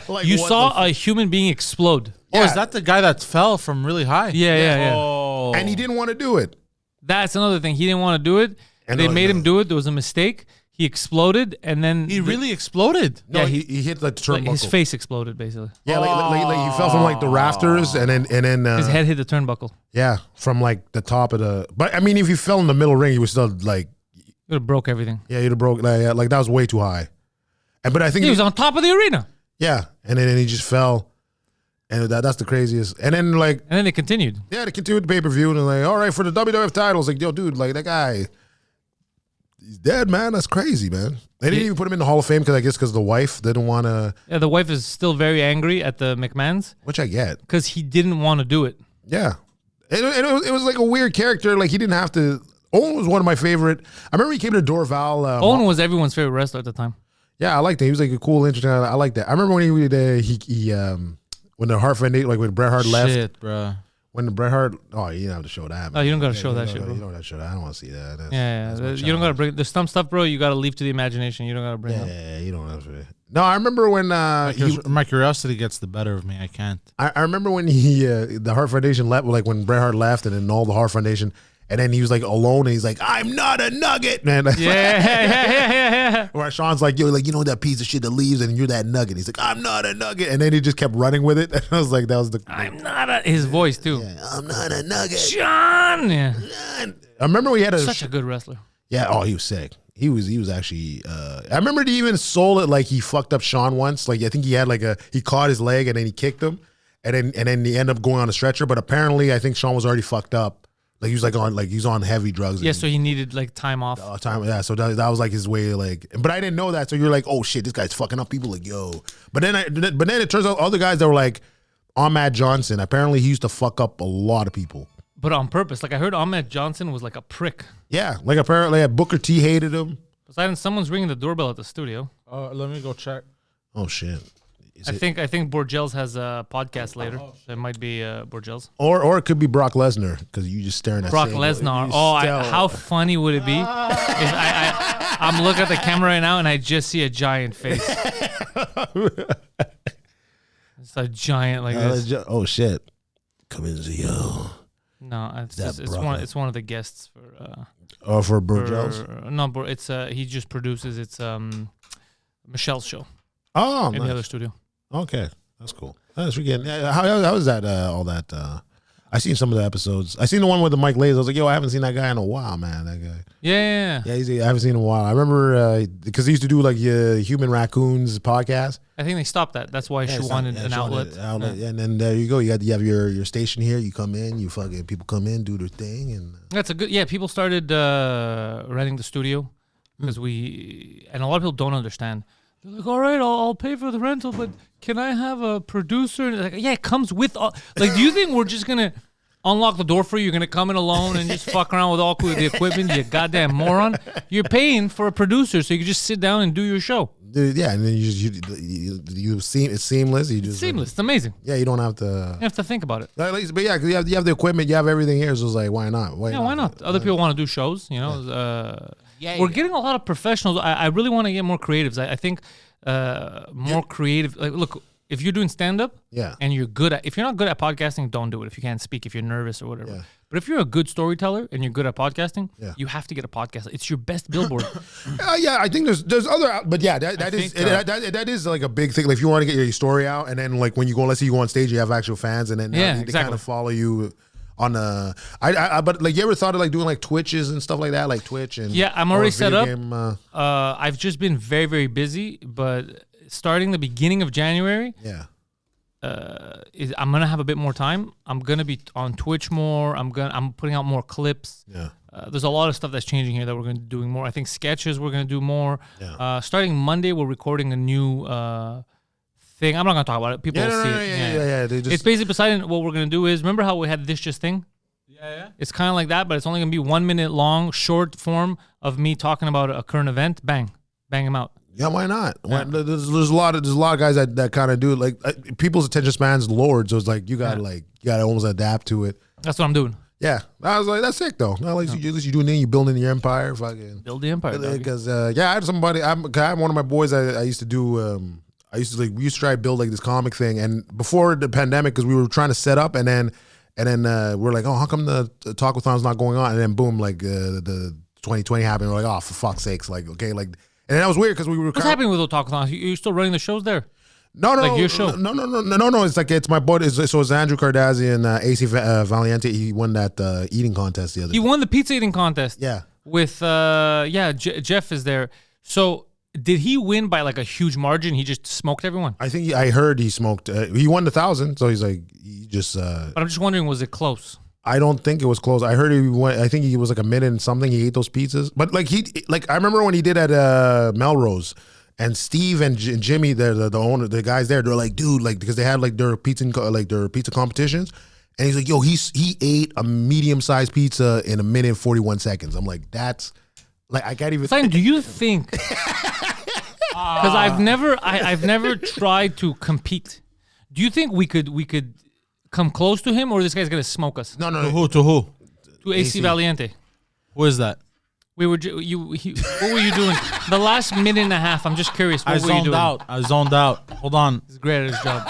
Like, you saw a human being explode. Oh, is that the guy that fell from really high? Yeah. Oh. And he didn't want to do it. That's another thing. He didn't want to do it. And they made him do it. There was a mistake. He exploded, and then he really exploded. No, he hit like the turnbuckle. His face exploded, basically. Yeah, like he fell from like the rafters, and then his head hit the turnbuckle. Yeah, from like the top of the. But I mean, if he fell in the middle ring, he was still like. He would have broke everything. Yeah, he'd have broke. Like that was way too high. But I think he was on top of the arena. Yeah, and then he just fell, and that's the craziest. And then they continued. Yeah, they continued the pay per view, and they're like, all right, for the WWF titles, like, yo, dude, like that guy. He's dead, man. That's crazy, man. They didn't even put him in the Hall of Fame because the wife didn't want to. Yeah, the wife is still very angry at the McMahons. Which I get. Because he didn't want to do it. Yeah. It was like a weird character. Like he didn't have to. Owen was one of my favorite. I remember he came to Dorval. Owen was everyone's favorite wrestler at the time. Yeah, I liked him. He was like a cool, interesting. I liked that. I remember when when the Hart Foundation, like when Bret Hart left. Shit, bro. When the Bret Hart, you didn't have to show that. Man. Oh, you don't got to show that shit, bro. You don't have to show that. I don't want to see that. You don't got to bring. There's some stuff, bro. You got to leave to the imagination. You don't got to bring. Yeah, you don't have to. No, I remember when my curiosity gets the better of me. I can't. I remember when the Hart Foundation left, like when Bret Hart left, and then all the Hart Foundation. And then he was like alone, and he's like, "I'm not a nugget, man." Yeah. Where Sean's like, "Yo, like you know that piece of shit that leaves, and you're that nugget." He's like, "I'm not a nugget," and then he just kept running with it. And I was like, "That was the." I'm not a his voice too. Yeah, I'm not a nugget, Sean. Yeah. I remember we had such a good wrestler. Yeah. Oh, he was sick. He was actually. I remember he even sold it like he fucked up Sean once. Like I think he had he caught his leg and then he kicked him, and then he ended up going on a stretcher. But apparently, I think Sean was already fucked up. Like he was he's on heavy drugs. Yeah, so he needed time off. So that was like his way, but I didn't know that. So you're like, oh shit, this guy's fucking up people. Like yo, but then it turns out other guys that were like Ahmad Johnson. Apparently he used to fuck up a lot of people, but on purpose. Like I heard Ahmad Johnson was like a prick. Yeah, like apparently Booker T hated him. Besides, someone's ringing the doorbell at the studio. Let me go check. Oh shit. I think Borgels has a podcast later. So it might be Borgels. Or it could be Brock Lesnar because you just staring at Brock Lesnar. How funny would it be if I'm looking at the camera right now and I just see a giant face. It's a giant like this. Oh shit. Come in, Zio. No, it's one of the guests for. For Borgels? No, it's he just produces. It's Michelle's show. Oh, in the other studio. Okay, that's cool. That's freaking. How is that? All that. I seen some of the episodes. I seen the one with the Mike Lays. I was like, yo, I haven't seen that guy in a while, man. That guy. Yeah. I haven't seen him in a while. I remember because he used to do like Human Raccoons podcast. I think they stopped that. That's why she wanted an outlet. Yeah, and then there you go. You have your station here. You come in. People come in, do their thing, and that's a good. Yeah, people started renting the studio because and a lot of people don't understand. They're like, all right, I'll pay for the rental, but can I have a producer? And like, yeah, it comes with do you think we're just gonna unlock the door for you? You're gonna come in alone and just fuck around with all the equipment? You goddamn moron! You're paying for a producer, so you can just sit down and do your show. Dude, yeah, and then it's seamless. It's seamless. It's amazing. Yeah, you don't have to. You have to think about it. But yeah, 'cause you have the equipment, you have everything here. So it's like, why not? Why not? Other people want to do shows. You know, we're getting a lot of professionals. I really want to get more creatives. I think more creative. Like, look, if you're doing stand up, and you're good at. If you're not good at podcasting, don't do it. If you can't speak, if you're nervous or whatever. Yeah. But if you're a good storyteller and you're good at podcasting, you have to get a podcast. It's your best billboard. Yeah, I think there's other, but yeah, that is like a big thing. Like if you want to get your story out, and then like when you go, let's say you go on stage, you have actual fans, and then they kind of follow you on the. But like you ever thought of like doing like Twitches and stuff like that, like Twitch and I'm already set up. I've just been very, very busy, but starting the beginning of January, I'm gonna have a bit more time. I'm gonna be on Twitch more. I'm putting out more clips. There's a lot of stuff that's changing here that we're gonna be doing more. I think sketches we're gonna do more. Starting Monday, we're recording a new thing. I'm not gonna talk about it. People will see it. It's basically beside what we're gonna do is, remember how we had This Just Thing? Yeah. It's kind of like that, but it's only gonna be 1 minute long, short form of me talking about a current event. Bang them out. Yeah, why not? Yeah. There's a lot of guys that kind of do it. Like people's attention span's lowered, so it's like you gotta almost adapt to it. That's what I'm doing. Yeah, I was like, that's sick though. At least you doing it, you building your empire. Fucking build the empire. Because I had somebody. I had one of my boys. I used to do. We used to try to build like this comic thing, and before the pandemic, because we were trying to set up, and then we're like, oh, how come the talkathon's not going on? And then boom, like the 2020 happened. We're like, oh, for fuck's sakes, like okay, like. And that was weird because we were. What's happening with those talkathons? You're still running the shows there? No, like your show? No. It's my boy. So it's Andrew Cardassian, AC Valiente. He won that eating contest the other day. He won the pizza eating contest. Yeah. With Jeff is there. So did he win by like a huge margin? He just smoked everyone. I heard he smoked. He won 1,000. So he's like he just. But I'm just wondering, was it close? I don't think it was close. I heard he went. I think he was like a minute and something. He ate those pizzas, but like I remember when he did at Melrose, and Steve and Jimmy, the owner, the guys there, they're like, dude, like because they had like their pizza competitions, and he's like, yo, he ate a medium sized pizza in 1 minute and 41 seconds. I'm like, that's like I can't even. Simon, do you think? Because I've never tried to compete. Do you think we could come close to him, or this guy's gonna smoke us? No. To who? To AC Valiente. Who is that? We were what were you doing? The last minute and a half. I'm just curious. What were you doing? I zoned out. Hold on. He's great at his job.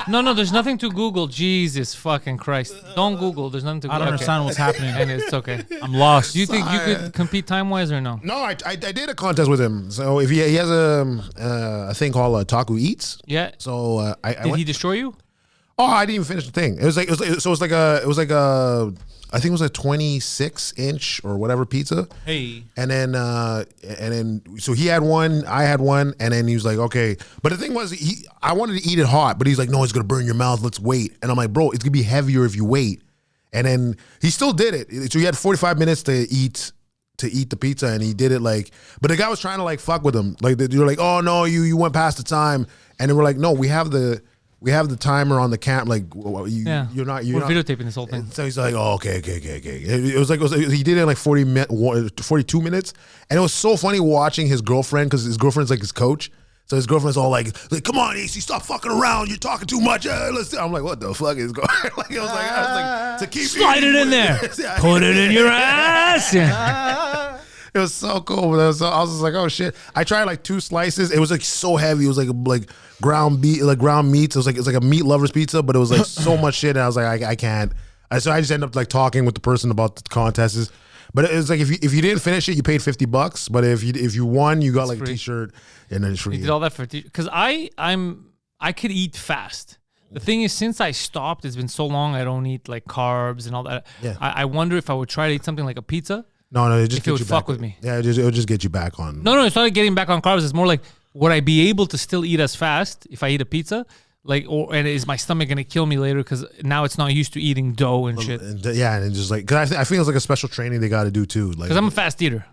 No. There's nothing to Google. Jesus fucking Christ! Don't Google. There's nothing to Google. I don't understand what's happening, and it's okay. I'm lost. Do you think you could compete time wise or no? No, I did a contest with him. So if he has a thing called Taku Eats. Yeah. So did he destroy you? Oh, I didn't even finish the thing. It was like I think it was a 26-inch or whatever pizza. Hey. And then so he had one, I had one, and then he was like, okay. But the thing was, I wanted to eat it hot, but he's like, no, it's gonna burn your mouth. Let's wait. And I'm like, bro, it's gonna be heavier if you wait. And then he still did it. So he had 45 minutes to eat the pizza, and he did it like. But the guy was trying to like fuck with him. Like you're like, oh no, you went past the time. And then we're like, no, we have the timer on the camera. Like you're not videotaping this whole thing. So he's like, oh, okay. It was he did it in like 42 minutes, and it was so funny watching his girlfriend, because his girlfriend's like his coach. So his girlfriend's all like, come on, AC, stop fucking around. You're talking too much. I'm like, what the fuck is going on? I was like, to keep slide it in there. Put it in your ass. It was so cool. But I was just like, oh shit. I tried like 2 slices. It was like so heavy. It was like ground meats. It was like a meat lover's pizza, but it was like so much shit. And I was like, I can't. So I just ended up like talking with the person about the contests. But it was like if you didn't finish it, you paid $50. But if you won, you got like a t-shirt and then it's free. You did all that for because I could eat fast. The thing is, since I stopped, it's been so long. I don't eat like carbs and all that. Yeah. I wonder if I would try to eat something like a pizza. No, it just would fuck with me. Yeah, it would just get you back on. No, it's not like getting back on carbs. It's more like, would I be able to still eat as fast if I eat a pizza? Like, and is my stomach gonna kill me later because now it's not used to eating dough and shit? And just like, because I think it's like a special training they got to do too. Like, because I'm a fast eater.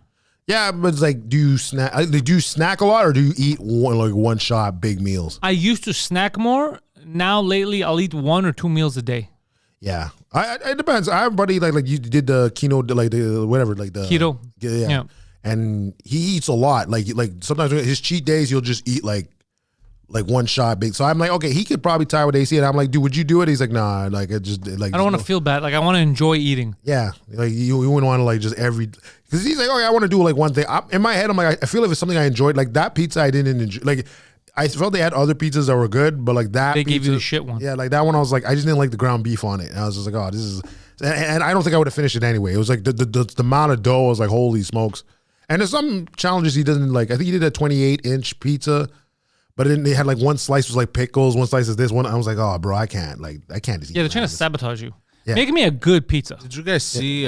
Yeah, but it's like, do you snack a lot, or do you eat one shot big meals? I used to snack more. Now lately, I'll eat 1 or 2 meals a day. Yeah, it depends. I have a buddy like you did the keto, like the whatever, like the keto. Yeah. and he eats a lot. Like sometimes his cheat days, he'll just eat like one shot big. So I'm like, okay, he could probably tie with AC, and I'm like, dude, would you do it? He's like, nah, like it just like I don't want to feel bad. Like I want to enjoy eating. Yeah, like you wouldn't want to like just because he's like, okay, I want to do like one thing. In my head, I'm like, I feel if it's something I enjoyed, like that pizza I didn't enjoy. Like I felt they had other pizzas that were good, but like that They pizza, gave you the shit one. Yeah, like that one, I was like, I just didn't like the ground beef on it, and I was just like, oh, this is, and I don't think I would have finished it anyway. It was like the amount of dough, I was like, holy smokes. And there's some challenges he doesn't like. I think he did a 28-inch pizza. But then they had like one slice was like pickles, one slice is this one. I was like, oh, bro, I can't just eat. Yeah, they're trying to sabotage you. Yeah. Make me a good pizza. Did you guys see?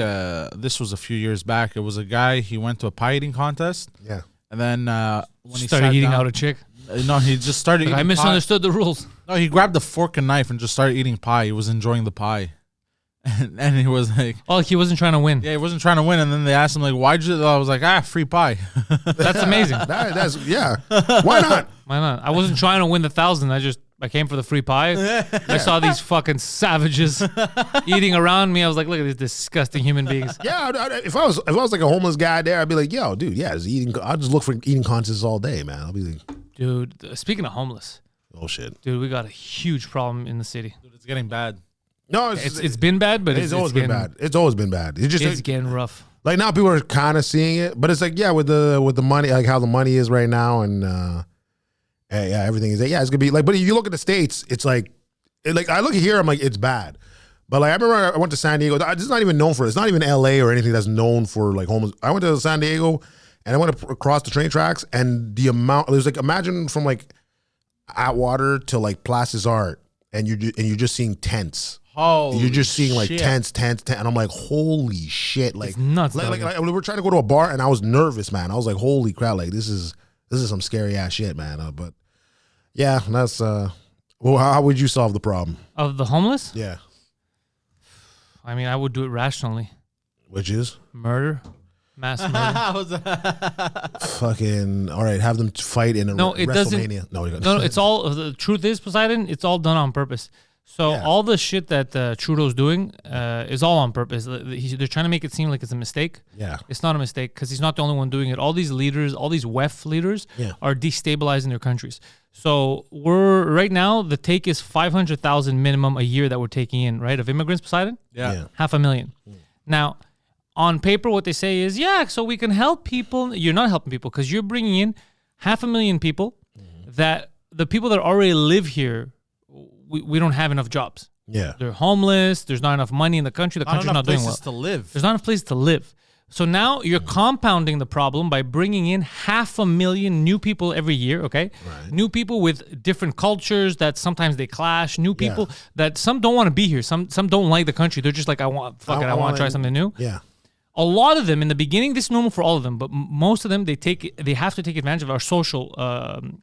This was a few years back. It was a guy. He went to a pie eating contest. Yeah. And then when he Started sat eating down, out a chick. No, he just started. Like, eating I misunderstood the rules. Pie. No, he grabbed a fork and knife and just started eating pie. He was enjoying the pie, and he was like, Oh, he wasn't trying to win. yeah, he wasn't trying to win. And then they asked him like, why'd you? I was like, free pie. That's amazing. That's yeah. Why not? Why not? I wasn't trying to win the 1,000. I came for the free pie. I saw these fucking savages eating around me. I was like, look at these disgusting human beings. Yeah, if I was like a homeless guy there, I'd be like, yo, dude, yeah, I'll just look for eating contests all day, man. I'll be like, Dude, speaking of homeless, oh shit, dude, we got a huge problem in the city. Dude, it's getting bad. no, It's been bad, but it's always been bad. It's always been bad. It's getting rough. Like now people are kind of seeing it, but it's like, yeah, with the money, like how the money is right now, and yeah, everything is, yeah, it's gonna be like. But if you look at the States, it's like I look at here, I'm like, it's bad. But like I remember I went to San Diego. It's not even known for it. It's not even LA or anything that's known for like homeless. I went to San Diego, and I went across the train tracks, and the amount, it was like, imagine from like Atwater to like Places Art, and you're just seeing tents. Holy you're just seeing like shit. tents, and I'm like, holy shit! Like It's nuts. like we were trying to go to a bar, and I was nervous, man. I was like, holy crap! Like this is some scary ass shit, man. But yeah, that's well, how would you solve the problem? Of the homeless? Yeah, I mean, I would do it rationally. which is Murder. Mass murder. fucking all right. Have them fight in a No, it doesn't. WrestleMania. No, No, it's all, the truth is, Poseidon, it's all done on purpose. So Yeah. all the shit that Trudeau's doing is all on purpose. They're trying to make it seem like it's a mistake. Yeah. It's not a mistake because he's not the only one doing it. All these leaders, all these WEF leaders Yeah. are destabilizing their countries. So we're right now, the take is 500,000 minimum a year that we're taking in, right, of immigrants, Poseidon? Yeah. 500,000. Now, on paper, what they say is, yeah, so we can help people. You're not helping people because you're bringing in 500,000 people that the people that already live here, we don't have enough jobs. Yeah. They're homeless. There's not enough money in the country. The country's not doing well. to live. There's not enough places to live. So now you're compounding the problem by bringing in 500,000 new people every year, okay? Right. New people with different cultures that sometimes they clash. New people that some don't want to be here. Some don't like the country. They're just like, I want to try something new. Yeah. A lot of them in the beginning, this is normal for all of them, but most of them, they have to take advantage of our social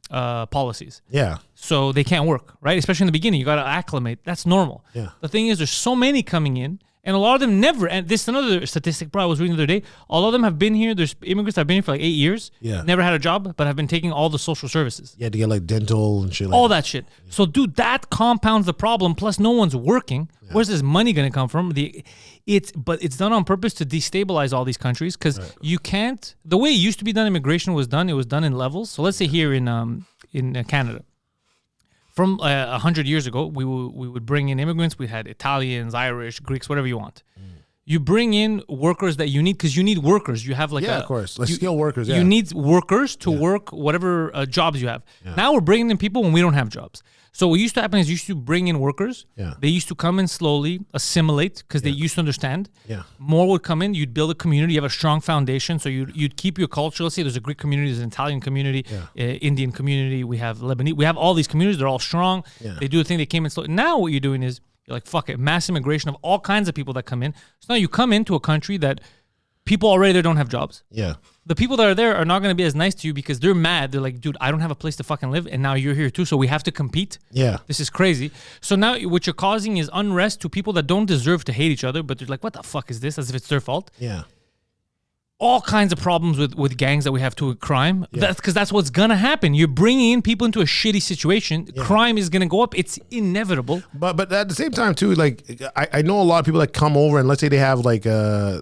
policies. Yeah. So they can't work, right? Especially in the beginning, you got to acclimate. That's normal. Yeah. The thing is, there's so many coming in, and a lot of them never. And this is another statistic, bro. I was reading the other day. A lot of them have been here. There's immigrants that have been here for like 8 years. Yeah. Never had a job, but have been taking all the social services. You had to get like dental and shit. Like All that shit. So, dude, that compounds the problem. Plus, no one's working. Where's this money going to come from? But it's done on purpose to destabilize all these countries because you can't. The way it used to be done, immigration was done. It was done in levels. So let's say here in Canada, from 100 years ago, we would bring in immigrants. We had Italians, Irish, Greeks, whatever you want. You bring in workers that you need because you need workers. You have like of course, like skilled workers. Yeah. You need workers to work whatever jobs you have. Now we're bringing in people when we don't have jobs. So what used to happen is you used to bring in workers. Yeah. They used to come in slowly, assimilate because they used to understand. Yeah. More would come in. You'd build a community. You have a strong foundation. So you'd keep your culture. Let's say there's a Greek community, there's an Italian community, Indian community. We have Lebanese. We have all these communities. They're all strong. Yeah. They do a thing. They came in slowly. Now what you're doing is you're like, fuck it, mass immigration of all kinds of people that come in. So now you come into a country that people already there don't have jobs. Yeah. The people that are there are not going to be as nice to you because they're mad. They're like, dude, I don't have a place to fucking live, and now you're here too, so we have to compete. Yeah. This is crazy. So now what you're causing is unrest to people that don't deserve to hate each other, but they're like, what the fuck is this? As if it's their fault. Yeah. all kinds of problems with gangs that we have to crime. That's because that's what's gonna happen. You're bringing in people into a shitty situation. Crime is gonna go up. It's inevitable. But at the same time too, like I know a lot of people that come over and let's say they have like a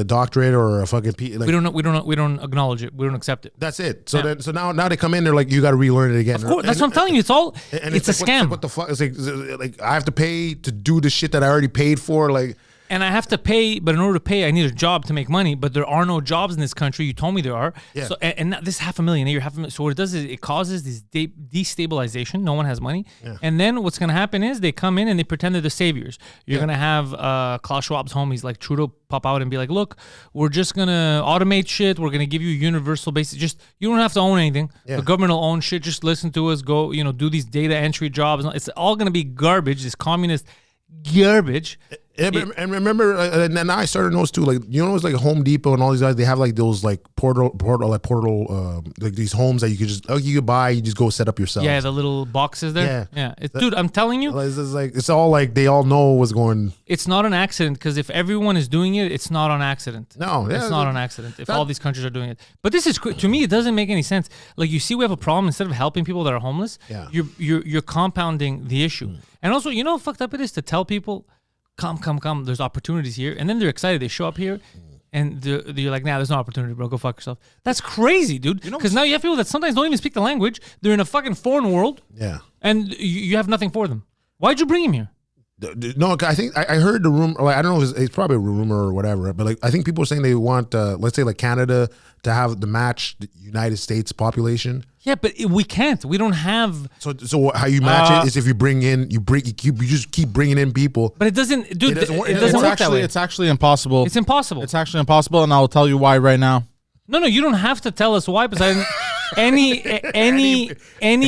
doctorate or a fucking like, we don't acknowledge it. We don't accept it. That's it. So then now they come in. They're like, you got to relearn it again. Of course, that's what I'm telling you. It's all. It's a scam. What the fuck? It's like I have to pay to do the shit that I already paid for. Like. And I have to pay, but in order to pay, I need a job to make money. But there are no jobs in this country. You told me there are. Yeah. So and this is $500,000 a year, $500,000. So what it does is it causes this destabilization. No one has money. Yeah. And then what's going to happen is they come in and they pretend they're the saviors. You're going to have Klaus Schwab's homies like Trudeau pop out and be like, look, we're just going to automate shit. We're going to give you universal basic. Just you don't have to own anything. Yeah. The government will own shit. Just listen to us. Go, do these data entry jobs. It's all going to be garbage. This communist garbage. And remember, and then I started to notice too, like it's like Home Depot and all these guys. They have like those like portal, like these homes that you could just you could buy. You just go set up yourself. Yeah, the little boxes there. Yeah. Dude, I'm telling you, it's all like they all know what's going. It's not an accident because if everyone is doing it, it's not an accident. No, it's not an accident. If all these countries are doing it, but this is to me, it doesn't make any sense. Like you see, we have a problem. Instead of helping people that are homeless, you're compounding the issue. And also, how fucked up it is to tell people. Come. There's opportunities here. And then they're excited. They show up here and you're like, nah, there's no opportunity, bro. Go fuck yourself. That's crazy, dude. Because now you have people that sometimes don't even speak the language. They're in a fucking foreign world. Yeah. And you have nothing for them. Why'd you bring him here? No, I think I heard the rumor. Like, I don't know if it's probably a rumor or whatever, but like I think people are saying they want, let's say like Canada to have the match the United States population. Yeah, but we can't. We don't have. So how you match it is if you just keep bringing in people. But it doesn't, dude. It doesn't work that way. It's actually impossible. It's impossible. It's actually impossible, and I'll tell you why right now. No, you don't have to tell us why, because any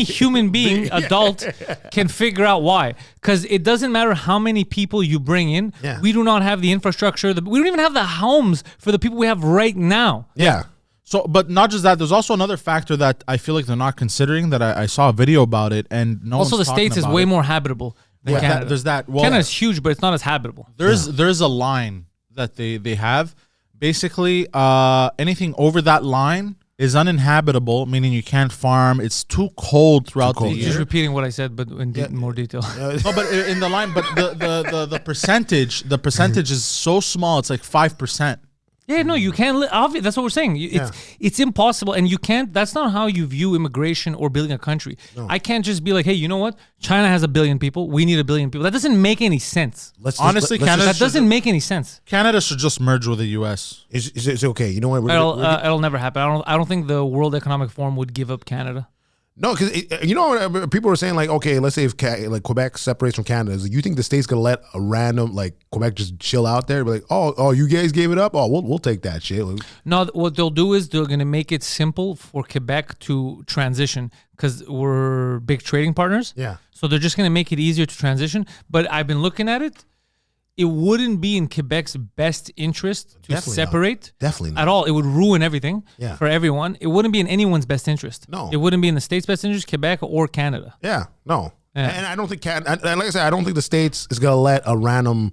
human being, adult, can figure out why. Because it doesn't matter how many people you bring in. Yeah. We do not have the infrastructure. We don't even have the homes for the people we have right now. Yeah. So, but not just that. There's also another factor that I feel like they're not considering. That I saw a video about it, and no. Also, the States is way more habitable than Canada. There's that. Well, Canada's huge, but it's not as habitable. There's a line that they have. Basically, anything over that line is uninhabitable, meaning you can't farm. It's too cold throughout the year. Just repeating what I said, but in more detail. No, but in the line, but the percentage is so small. It's like 5%. Yeah, no, you can't. That's what we're saying. It's impossible, and you can't. That's not how you view immigration or building a country. No. I can't just be like, hey, you know what? China has 1 billion people. We need 1 billion people. That doesn't make any sense. That doesn't make any sense. Canada should just merge with the U.S. It's okay. You know what? It'll never happen. I don't think the World Economic Forum would give up Canada. No, because people were saying like, okay, let's say if like Quebec separates from Canada, you think the state's gonna let a random like Quebec just chill out there, be like, oh, you guys gave it up, we'll take that shit. No, what they'll do is they're gonna make it simple for Quebec to transition because we're big trading partners. Yeah. So they're just gonna make it easier to transition. But I've been looking at it. It wouldn't be in Quebec's best interest to separate. Definitely not. At all. It would ruin everything for everyone. It wouldn't be in anyone's best interest. No. It wouldn't be in the state's best interest, Quebec or Canada. Yeah, no. Yeah. And I don't think like I said, I don't think the states is gonna let a random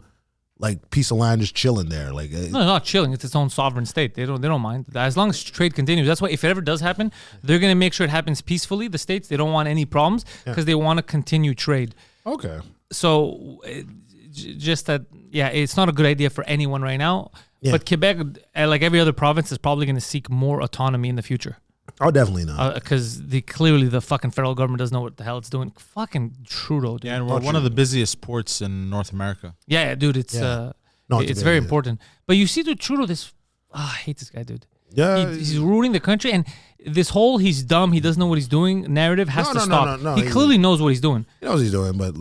like piece of land just chilling there. Like no, not chilling. It's its own sovereign state. They don't mind as long as trade continues. That's why if it ever does happen, they're gonna make sure it happens peacefully. The states, they don't want any problems because they want to continue trade. Okay. So. Just that, it's not a good idea for anyone right now. Yeah. But Quebec, like every other province, is probably going to seek more autonomy in the future. Oh, definitely not. Because clearly the fucking federal government doesn't know what the hell it's doing. Fucking Trudeau, dude. Yeah, and we're one of the busiest ports in North America. Yeah, dude, it's very important. But you see, dude, Trudeau, I hate this guy, dude. Yeah, he's ruining the country, and this whole he's dumb, he doesn't know what he's doing narrative has to stop. No, he clearly knows what he's doing. He knows what he's doing, but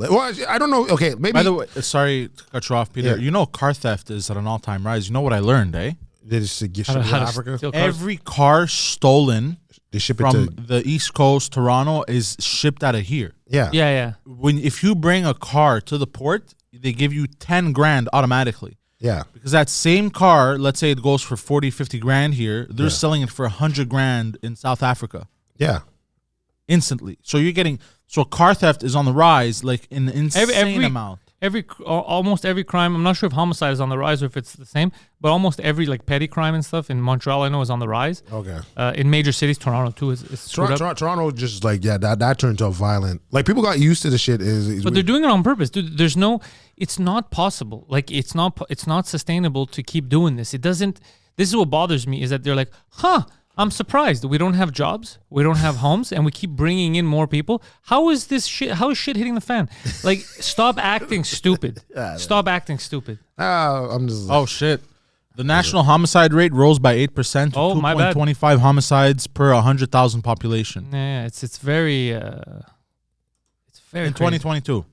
I don't know. Okay, maybe. By the way, sorry to cut you off, Peter. You know, car theft is at an all-time rise. You know what I learned, eh? They just get shipped to Africa. Every car stolen they ship it from the East Coast, Toronto, is shipped out of here. Yeah. If you bring a car to the port, they give you 10 grand automatically. Yeah. Because that same car, let's say it goes for 40, 50 grand here, they're selling it for 100 grand in South Africa. Yeah. Instantly. So car theft is on the rise, like in an insane amount. almost every crime. I'm not sure if homicide is on the rise or if it's the same, but almost every like petty crime and stuff in Montreal, I know, is on the rise. Okay. In major cities, Toronto too is Toronto just like that turned to violent. Like people got used to the shit. But they're doing it on purpose, dude. It's not possible. Like it's not sustainable to keep doing this. It doesn't. This is what bothers me is that they're like, I'm surprised. We don't have jobs. We don't have homes, and we keep bringing in more people. How is shit hitting the fan? Like, stop acting stupid. Stop acting stupid. I'm just. Oh shit! The national homicide rate rose by 8% to 2.25 homicides per 100,000 population. Yeah, it's very in crazy. 2022.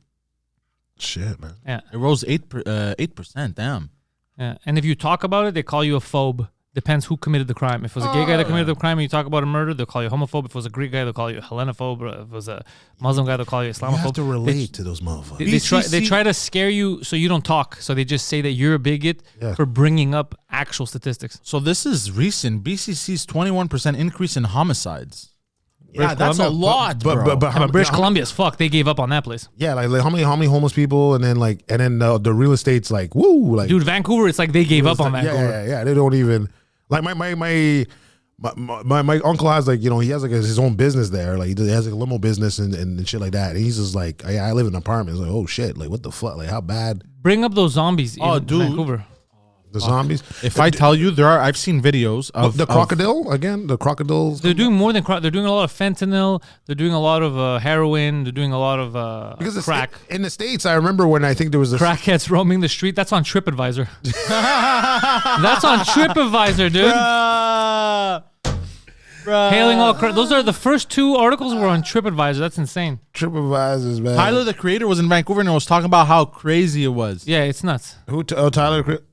Shit, man. Yeah, it rose 8%. Damn. Yeah, and if you talk about it, they call you a phobe. Depends who committed the crime. If it was a gay guy that committed the crime and you talk about a murder, they'll call you homophobe. If it was a Greek guy, they'll call you Hellenophobe. Or if it was a Muslim guy, they'll call you Islamophobe. You have to relate to those motherfuckers. They try to scare you so you don't talk. So they just say that you're a bigot for bringing up actual statistics. So this is recent. BCC's 21% increase in homicides. Yeah, that's a lot, bro. But British Columbia is fuck. They gave up on that place. Yeah, like how many homeless people, and then the real estate's like woo, like dude, Vancouver. It's like they gave up on Vancouver. Yeah. They don't even like my uncle has like he has like his own business there. Like he has like a limo business and shit like that. And he's just like, I live in an apartment. It's like, oh shit, like what the fuck, like how bad? Bring up those zombies in Vancouver. The zombies. If I tell you, I've seen videos of the crocodile again. The crocodiles. They're doing more than they're doing a lot of fentanyl. They're doing a lot of heroin. They're doing a lot of crack. In the States, I remember when I think there was crackheads roaming the street. That's on TripAdvisor. That's on TripAdvisor, dude. Bruh. Hailing all those are the first 2 articles were on TripAdvisor. That's insane. TripAdvisors, man. Tyler the Creator was in Vancouver and was talking about how crazy it was. Yeah, it's nuts. Who? Tyler the Creator.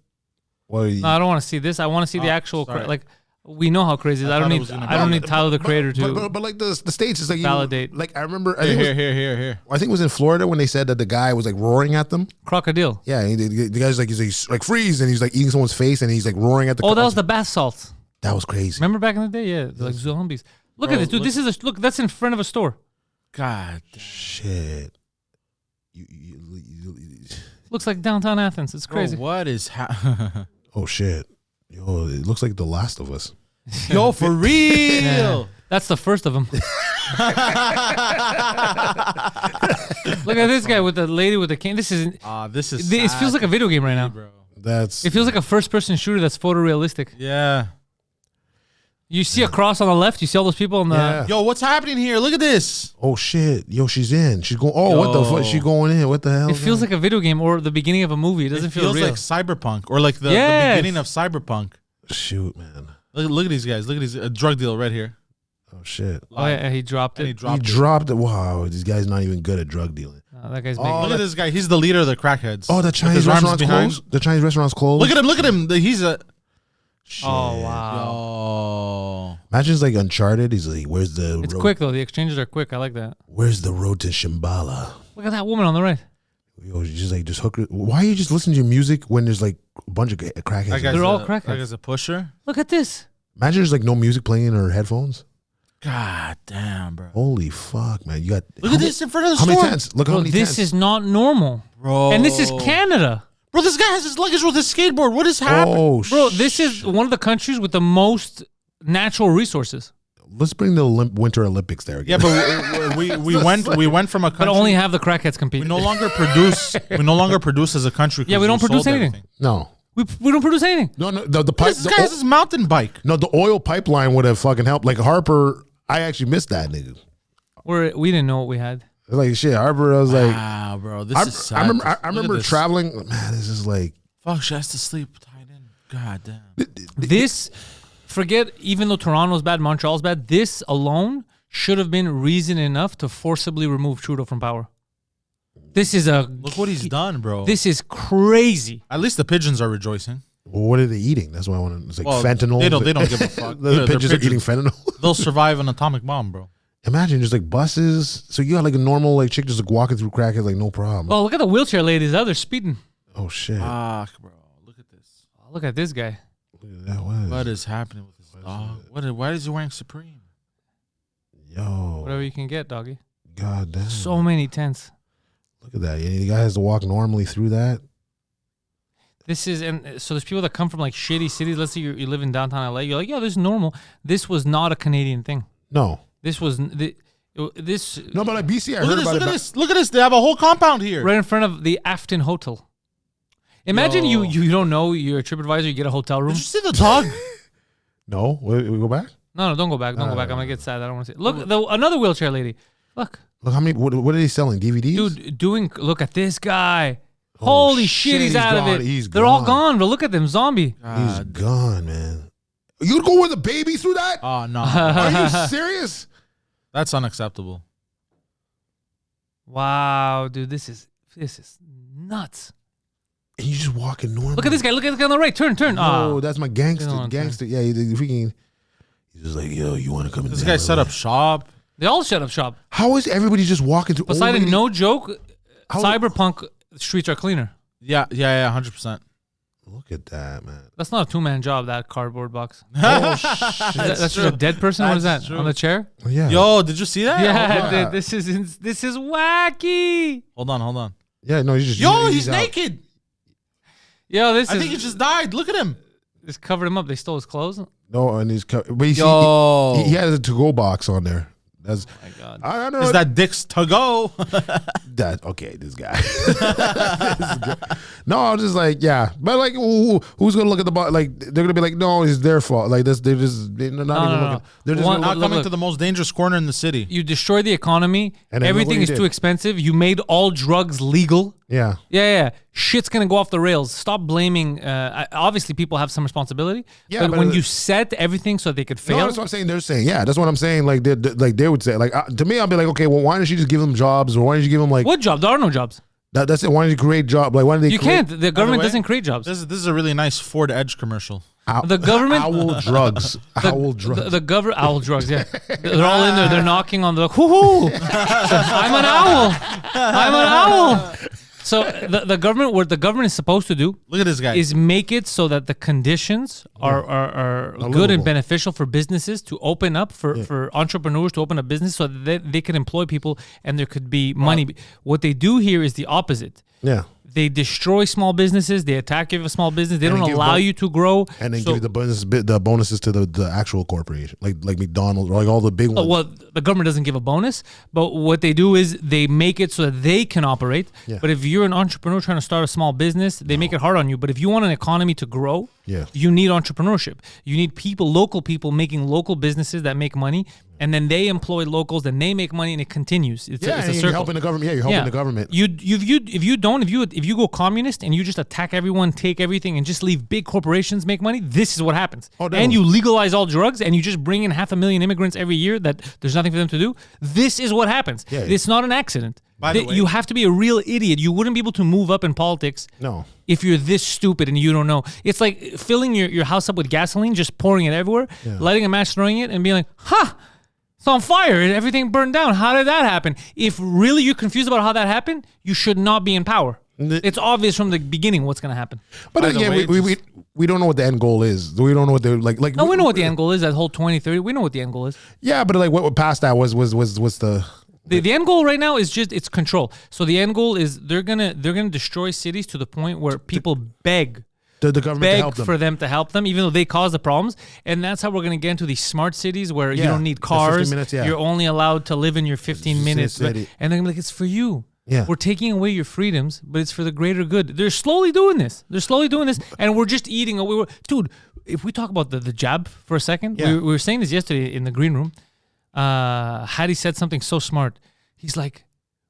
No, I don't want to see this. I want to see the actual like. We know how crazy it is. I don't need Tyler the Creator to. But like the States is like validate. Like I remember. Here. I think it was in Florida when they said that the guy was like roaring at them. Crocodile. Yeah, the guy's like he's like freeze, and he's like eating someone's face, and he's like roaring at the. Oh, that was the bath salts. That was crazy. Remember back in the day? Yeah, like zombies. Look at this, dude. This is look. That's in front of a store. God. Shit. Looks like downtown Athens. It's crazy. Bro, what is Oh shit. Yo, it looks like The Last of Us. Yo, for real. Yeah. That's the first of them. Look at this guy with the lady with the cane. This is. It feels like a video game right now. Bro. It feels like a first-person shooter that's photorealistic. Yeah. You see a cross on the left. You see all those people on the. Yeah. Yo, what's happening here? Look at this. Oh shit. Yo, she's in. She's going. Oh, what the fuck? She's going in. What the hell? It feels like a video game or the beginning of a movie. It doesn't feel real. It feels like Cyberpunk or like the beginning of Cyberpunk. Shoot, man. Look at these guys. Look at these drug deal right here. Oh shit. Oh yeah, he dropped it. He dropped it. Wow, this guy's not even good at drug dealing. That guy's big. Look at this guy. He's the leader of the crackheads. Oh, the Chinese restaurant's closed. The Chinese restaurant's closed. Look at him. He's a. Shit. Oh wow. Yo. Imagine it's like Uncharted. He's like, "Where's the?" It's quick though. The exchanges are quick. I like that. Where's the road to Shambhala? Look at that woman on the right. Yo, just hook her. Why are you just listening to your music when there's like a bunch of crackheads? They're all crackheads. That guy's a pusher. Look at this. Imagine there's like no music playing in her headphones. God damn, bro. Holy fuck, man! You got look at this in front of the how store. Many tents? Look how many this tents. is not normal, bro. And this is Canada. Bro, this guy has his luggage with his skateboard. What is happening? Oh, bro, this is one of the countries with the most natural resources. Let's bring the Winter Olympics there again. Yeah, but we went from a country. But only have the crackheads compete. We no longer produce. We no longer produce as a country. Yeah, we don't produce anything. Everything. No. We don't produce anything. No. The pipe. This guy has his mountain bike. No, the oil pipeline would have fucking helped. Like Harper, I actually missed that nigga. We didn't know what we had. Like shit, Harper. I was like, wow, bro, this is sad. I remember traveling. Man, this is like. Fuck, she has to sleep tied in. God damn. This, forget, even though Toronto's bad, Montreal's bad, this alone should have been reason enough to forcibly remove Trudeau from power. This is look what he's done, bro. This is crazy. At least the pigeons are rejoicing. Well, what are they eating? That's why I want to. It's like fentanyl. They don't give a fuck. The pigeons are eating fentanyl. They'll survive an atomic bomb, bro. Imagine just like buses. So you got like a normal like chick just like walking through crackheads like no problem. Oh, look at the wheelchair ladies. They're speeding. Oh shit. Fuck, bro. Look at this. Oh, look at this guy. Look at that. What is happening with this dog? Why is he wearing Supreme? Yo. Whatever you can get, doggy. God damn. So many tents. Look at that. The guy has to walk normally through that. This is, and so there's people that come from like shitty cities. Let's say you live in downtown LA. You're like, yeah, this is normal. This was not a Canadian thing. No. This was this. No, but like BC, I heard about it. Look at this. They have a whole compound here. Right in front of the Afton Hotel. Imagine you don't know you're a TripAdvisor. You get a hotel room. Did you see the dog? No, we go back. No, don't go back. Don't go back. I'm gonna get sad. I don't want to see. Look, another wheelchair lady. Look how many. What are they selling? DVDs, dude. Look at this guy. Holy shit, he's out gone. of it. They're all gone. But look at them, zombie. He's gone, man. You'd go with a baby through that? Oh no. Are you serious? That's unacceptable. Wow, dude, this is nuts. And you just walking normal. Look at this guy. Look at this guy on the right. Turn. No, that's my gangster. Yeah, he's just like, yo, you want to come in? This guy set up shop. They all set up shop. How is everybody just walking through? Poseidon, no joke. Cyberpunk streets are cleaner. Yeah, 100%. Look at that, man. That's not a 2-man job, that cardboard box. Oh, shit. That's just a dead person? What is that? True. On the chair? Yeah. Yo, did you see that? Yeah, dude, this is wacky. Hold on. Yeah, no, he's just. He's naked. Yo, I think he just died. Look at him. Just covered him up. They stole his clothes. No, and but he has a to-go box on there. That's, oh my God. I don't know. Is that Dick's to go? This guy. No, I'm just like, yeah. But like, who's going to look at the box? Like, they're going to be like, no, it's their fault. Like, they're not even looking. They're just not coming to the most dangerous corner in the city. You destroy the economy. And everything is too expensive. You made all drugs legal. Yeah. Shit's going to go off the rails. Stop blaming. Obviously, people have some responsibility. Yeah, but when you set everything so they could fail. No, that's what I'm saying. They're saying, yeah, that's what I'm saying. Like, they would say, like, to me, I'll be like, okay, well, why don't you just give them jobs, or why don't you give them like what job? There are no jobs. That's it. Why don't you create jobs? Like, why don't they? You can't. The government doesn't create jobs. This is a really nice Ford Edge commercial. The government owl drugs. Owl drugs. Yeah, they're all in there. They're knocking on the. Hoo-hoo! I'm an owl. So the government, what the government is supposed to do, look at this guy, is make it so that the conditions are good and beneficial for businesses to open up, for entrepreneurs to open a business, so that they can employ people and there could be money. What they do here is the opposite. Yeah. They destroy small businesses. They attack you with a small business. They don't allow you to grow. And then give you the bonuses to the actual corporation, like McDonald's, or like all the big ones. Well, the government doesn't give a bonus, but what they do is they make it so that they can operate. Yeah. But if you're an entrepreneur trying to start a small business, they make it hard on you. But if you want an economy to grow, you need entrepreneurship. You need local people making local businesses that make money. And then they employ locals, then they make money, and it continues. It's a circle. You're helping the government. Yeah, you're helping the government. If you go communist and you just attack everyone, take everything, and just leave big corporations make money, this is what happens. And you legalize all drugs, and you just bring in 500,000 immigrants every year that there's nothing for them to do. This is what happens. Yeah, it's not an accident. By the way, you have to be a real idiot. You wouldn't be able to move up in politics. No. If you're this stupid and you don't know. It's like filling your house up with gasoline, just pouring it everywhere, lighting a match, throwing it, and being like, it's on fire and everything burned down. How did that happen? If really you're confused about how that happened, you should not be in power. It's obvious from the beginning what's going to happen. But again, we don't know what the end goal is. We don't know what they're like. No, we know what the end goal is. That whole 2030. We know what the end goal is. Yeah, but like what past that was the end goal right now is just it's control. So the end goal is they're gonna destroy cities to the point where people beg. The government to help them. For them to help them, even though they cause the problems. And that's how we're going to get into these smart cities where you don't need cars. 15 minutes, You're only allowed to live in your 15 minutes. And they're like, it's for you. Yeah. We're taking away your freedoms, but it's for the greater good. They're slowly doing this. And we're just eating. Dude, if we talk about the jab for a second, we were saying this yesterday in the green room. Hattie said something so smart. He's like,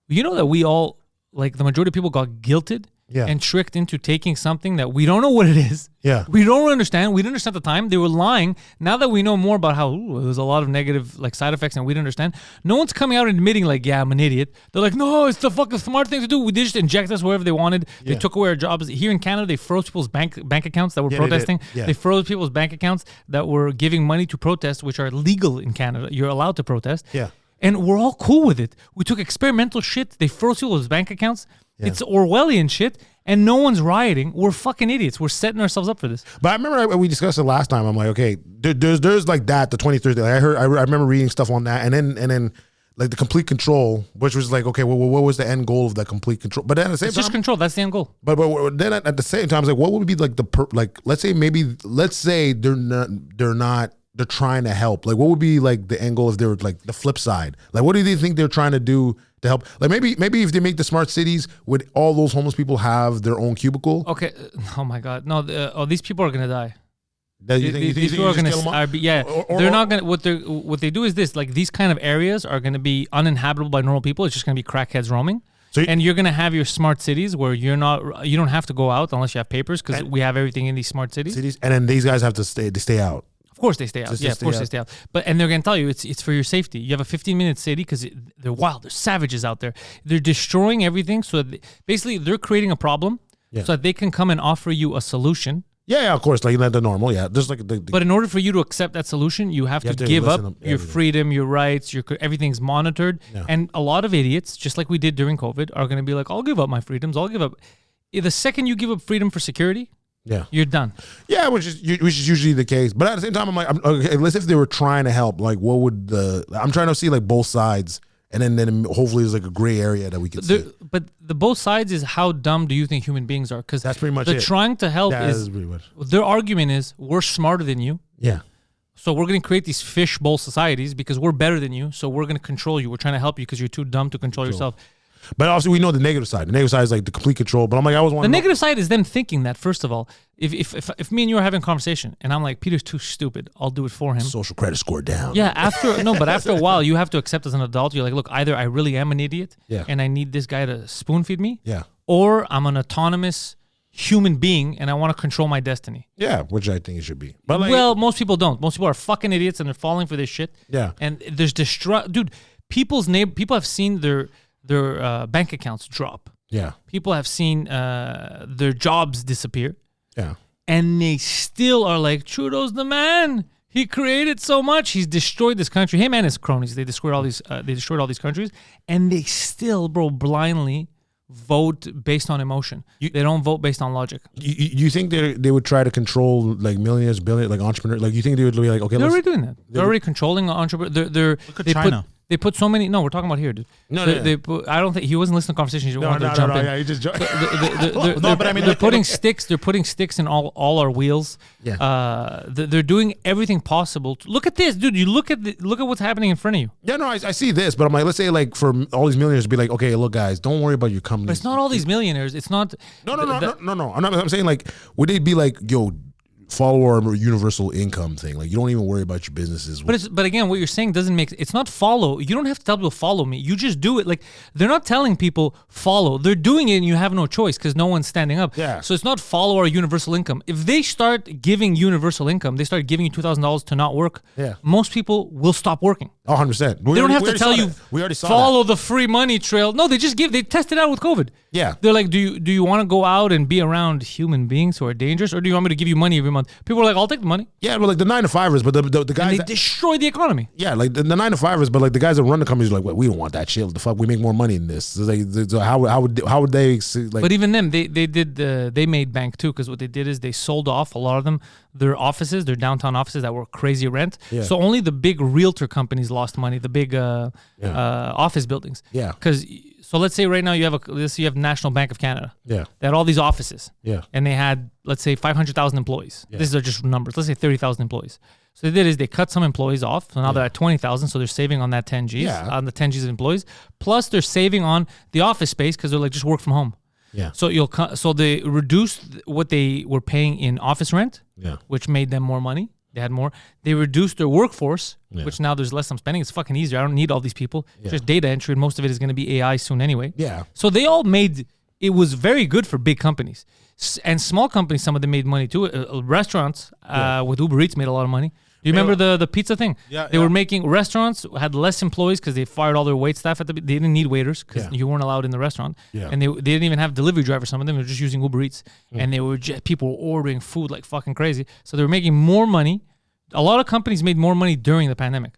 you know that we all, like the majority of people got guilted and tricked into taking something that we don't know what it is. Yeah. We don't understand. We didn't understand at the time. They were lying. Now that we know more about how there's a lot of negative like side effects and we didn't understand, no one's coming out and admitting like, yeah, I'm an idiot. They're like, no, it's the fucking smart thing to do. They just inject us wherever they wanted. They took away our jobs. Here in Canada, they froze people's bank accounts that were protesting. They froze people's bank accounts that were giving money to protest, which are legal in Canada. You're allowed to protest. Yeah. And we're all cool with it. We took experimental shit. They froze people's bank accounts. Yeah. It's Orwellian shit, and no one's rioting. We're fucking idiots. We're setting ourselves up for this. But I remember we discussed it last time. I'm like, okay, there's like that, the 23rd. Like I remember reading stuff on that, and then like the complete control, which was like, okay, well, what was the end goal of that complete control? But then at the same It's time, just control. That's the end goal. but then at the same time, it's like, what would be like like, let's say they're trying to help. Like, what would be like the end goal if they were like the flip side? Like, what do they think they're trying to do to help? Like, maybe if they make the smart cities, would all those homeless people have their own cubicle? Okay. Oh my God. No. These people are gonna die. You These people are just gonna. kill them all? They're not gonna. What they do is this. Like these kind of areas are gonna be uninhabitable by normal people. It's just gonna be crackheads roaming. And you're gonna have your smart cities where you don't have to go out unless you have papers because we have everything in these smart cities. And then these guys have to stay out. Of course they stay out. Yeah, of course they stay out. And they're gonna tell you it's for your safety. You have a 15-minute city because they're wild. They're savages out there. They're destroying everything. So basically, they're creating a problem so that they can come and offer you a solution. Yeah, of course, like the normal, just like but in order for you to accept that solution, you have to give up your freedom, your rights, everything's monitored. Yeah. And a lot of idiots, just like we did during COVID, are going to be like, I'll give up my freedoms. I'll give up. The second you give up freedom for security, you're done. Yeah, which is usually the case. But at the same time, I'm like, okay, let's if they were trying to help, like what would I'm trying to see like both sides. And then hopefully there's like a gray area that we can see. But the both sides is how dumb do you think human beings are? Because that's pretty much they're trying to help is their argument is we're smarter than you. Yeah. So we're going to create these fishbowl societies because we're better than you. So we're going to control you. We're trying to help you because you're too dumb to control yourself. But also we know the negative side. The negative side is like the complete control. But I'm like, I was wondering. The negative side is them thinking that, first of all, if me and you are having a conversation and I'm like, Peter's too stupid, I'll do it for him. Social credit score down. Yeah, but after a while, you have to accept as an adult. You're like, look, either I really am an idiot and I need this guy to spoon feed me, or I'm an autonomous human being and I want to control my destiny. Yeah, which I think it should be. But well, most people don't. Most people are fucking idiots and they're falling for this shit. Yeah. And there's dude, people have seen their bank accounts drop. Yeah. People have seen their jobs disappear. Yeah. And they still are like, Trudeau's the man. He created so much. He's destroyed this country. Him and his cronies. They destroyed all these countries. And they still, bro, blindly vote based on emotion. They don't vote based on logic. You think they would try to control like millionaires, billions, like entrepreneurs? Like you think they would be like, okay, they're already doing that. They're already controlling entrepreneurs. Look at China. They put so many. No, we're talking about here, dude. I don't think he wasn't listening to the conversation. He wanted to jump in. Yeah, he just jumped. But I mean, they're putting sticks. They're putting sticks in all our wheels. Yeah. They're doing everything possible. Look at this, dude. You look at what's happening in front of you. Yeah, no, I see this, but I'm like, let's say like for all these millionaires to be like, okay, look, guys, don't worry about your company. But it's not all these millionaires. It's not. No. I'm saying like, would they be like, yo, follow our universal income thing? Like you don't even worry about your businesses. But again, what you're saying doesn't make it's not follow. You don't have to tell people follow me. You just do it. Like they're not telling people follow. They're doing it and you have no choice because no one's standing up. Yeah. So it's not follow our universal income. If they start giving universal income, they start giving you $2,000 to not work. Yeah. Most people will stop working. 100%. They don't have to tell you. We already saw follow the free money trail. No, they just give. They test it out with COVID. Yeah. They're like, do you want to go out and be around human beings who are dangerous, or do you want me to give you money every month? People are like, I'll take the money. Yeah, but like the 9-to-5ers, but the guys and they destroy the economy. Yeah, like the 9-to-5ers, but like the guys that run the companies are like, well, we don't want that shit. What the fuck, we make more money than this. So how would they like? But even them, they made bank too, because what they did is they sold off a lot of them their offices, their downtown offices that were crazy rent. Yeah. So only the big realtor companies lost money, the big office buildings. Yeah. Because so let's say right now you have National Bank of Canada. Yeah. They had all these offices. Yeah. And they had, let's say, 500,000 employees. Yeah. These are just numbers. Let's say 30,000 employees. So they did is they cut some employees off. So now they're at 20,000. So they're saving on that 10 Gs, on the 10 Gs of employees. Plus they're saving on the office space because they're like, just work from home. Yeah. So they reduced what they were paying in office rent, which made them more money. They had more. They reduced their workforce, which now there's less I'm spending. It's fucking easier. I don't need all these people. It's just data entry, and most of it is going to be AI soon anyway. Yeah. So they all made it was very good for big companies and small companies. Some of them made money too. Restaurants with Uber Eats made a lot of money. Do you remember the pizza thing? Yeah, they were making restaurants had less employees because they fired all their wait staff they didn't need waiters because you weren't allowed in the restaurant. Yeah. And they didn't even have delivery drivers. Some of them were just using Uber Eats, and they were people were ordering food like fucking crazy. So they were making more money. A lot of companies made more money during the pandemic.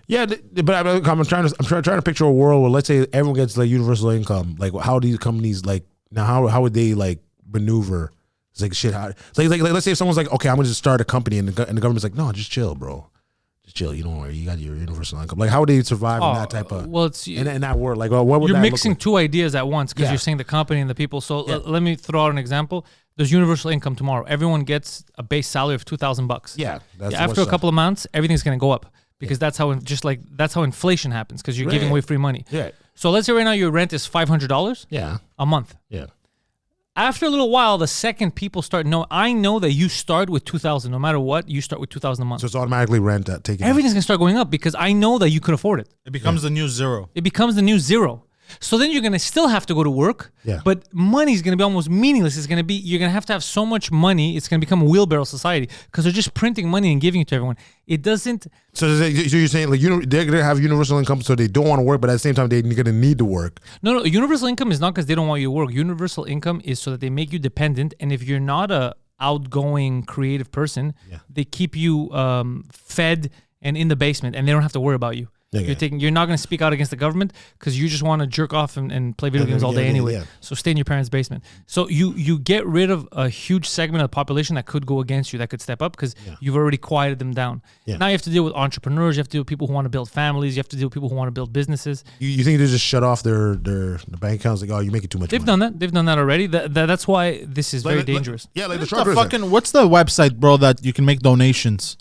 Yeah, but I'm trying to picture a world where let's say everyone gets like universal income. Like how do these companies like now how would they like maneuver? It's like shit. Like let's say if someone's like, okay, I'm gonna just start a company, and the government's like, no, just chill, bro. chill. You don't worry. You got your universal income. Like, how would they survive in that type of? Well, it's in that world. Like, what would you're that mixing look like? two ideas at once because you're saying the company and the people. So let me throw out an example. There's universal income tomorrow. Everyone gets a base salary of $2,000. Yeah, that's after a couple of months, everything's gonna go up because that's how that's how inflation happens because you're giving away free money. Yeah. So let's say right now your rent is $500. Yeah. A month. Yeah. After a little while, the second people start I know that you start with $2,000. No matter what, you start with $2,000 a month. So it's automatically rent taken. Everything's gonna start going up because I know that you could afford it. It becomes the new zero. It becomes the new zero. So then you're gonna still have to go to work. Yeah. But money's gonna be almost meaningless. It's gonna be you're gonna have to have so much money. It's gonna become a wheelbarrow society because they're just printing money and giving it to everyone. It doesn't. So you're saying like they're gonna have universal income, so they don't want to work, but at the same time they're gonna need to work. No. Universal income is not because they don't want you to work. Universal income is so that they make you dependent. And if you're not a outgoing, creative person, they keep you fed and in the basement, and they don't have to worry about you. You're not going to speak out against the government because you just want to jerk off and play video games all day anyway. Yeah. So stay in your parents' basement. So you get rid of a huge segment of the population that could go against you, that could step up because you've already quieted them down. Yeah. Now you have to deal with entrepreneurs. You have to deal with people who want to build families. You have to deal with people who want to build businesses. You think they just shut off their bank accounts? Like, oh, you're making too much money. They've done that. They've done that already. That's why this is very dangerous. Like the truckers. What's the website, bro, that you can make donations?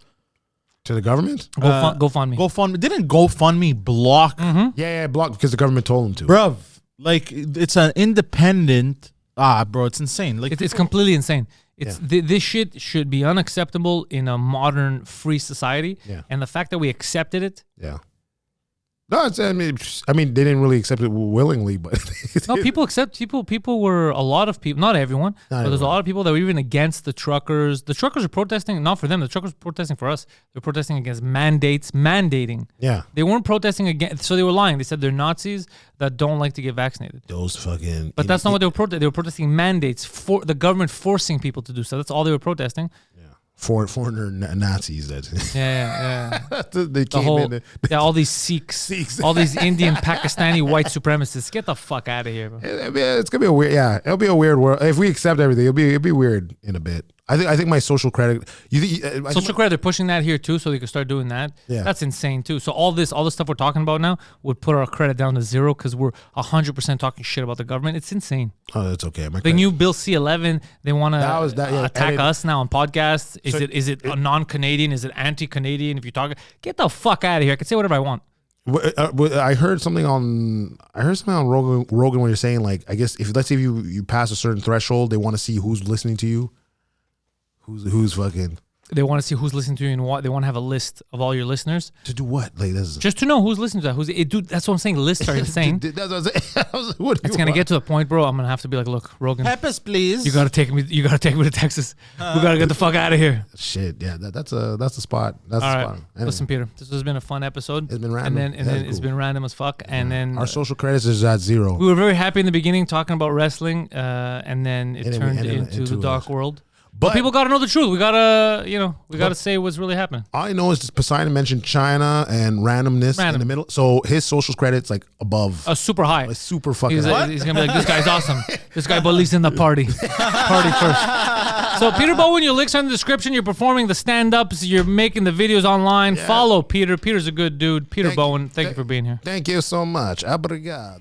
To the government? GoFundMe. GoFundMe. Didn't GoFundMe block? Mm-hmm. Yeah, blocked because the government told them to. Bruv, like it's an independent. Bro, it's insane. Like it's completely insane. This shit should be unacceptable in a modern free society. Yeah. And the fact that we accepted it. Yeah. No, I mean, they didn't really accept it willingly, but no, people accept people. People were a lot of people, not everyone, but there's a lot of people that were even against the truckers. The truckers are protesting, not for them. The truckers were protesting for us. They're protesting against mandating. Yeah, they weren't protesting against. So they were lying. They said they're Nazis that don't like to get vaccinated. Those fucking. But that's not what they were protesting. They were protesting mandates for the government forcing people to do so. That's all they were protesting. Foreigner Nazis. Yeah. They came in. All these Sikhs, all these Indian, Pakistani white supremacists. Get the fuck out of here, bro. It's gonna be a weird. Yeah, it'll be a weird world if we accept everything. It'll be weird in a bit. I think my social credit. Social credit. They're pushing that here too, so they can start doing that. Yeah, that's insane too. So all this stuff we're talking about now would put our credit down to zero because we're 100% talking shit about the government. It's insane. Oh, that's okay. The new Bill C-11. They want to attack us now on podcasts. Is it a non-Canadian? Is it anti-Canadian? If you're talking, get the fuck out of here. I can say whatever I want. I heard something on Rogan when you're saying like, I guess if let's say you pass a certain threshold, they want to see who's listening to you. Who's fucking? They want to see who's listening to you and what. They want to have a list of all your listeners. To do what? Like this? Just to know who's listening to that. Dude, that's what I'm saying. Lists are insane. That's what I'm saying. It's gonna get to the point, bro. I'm gonna have to be like, look, Rogan, help us, please. You gotta take me to Texas. We gotta get the fuck out of here. Shit, yeah, that's the spot. That's all the right. spot. Anyway. Listen, Peter, this has been a fun episode. It's been random, and then it's been random as fuck. And then our social credits is at zero. We were very happy in the beginning talking about wrestling, and then it turned into the dark world. But people got to know the truth. We gotta say what's really happening. All I know is Poseidon mentioned China and randomness in the middle. So his social credits like above, super high, like super fucking. He's gonna be like, this guy's awesome. This guy believes in the party first. So Peter Bowen, your links are in the description. You're performing the stand-ups. You're making the videos online. Yeah. Follow Peter. Peter's a good dude. Peter Bowen, thank you for being here. Thank you so much. Obrigado.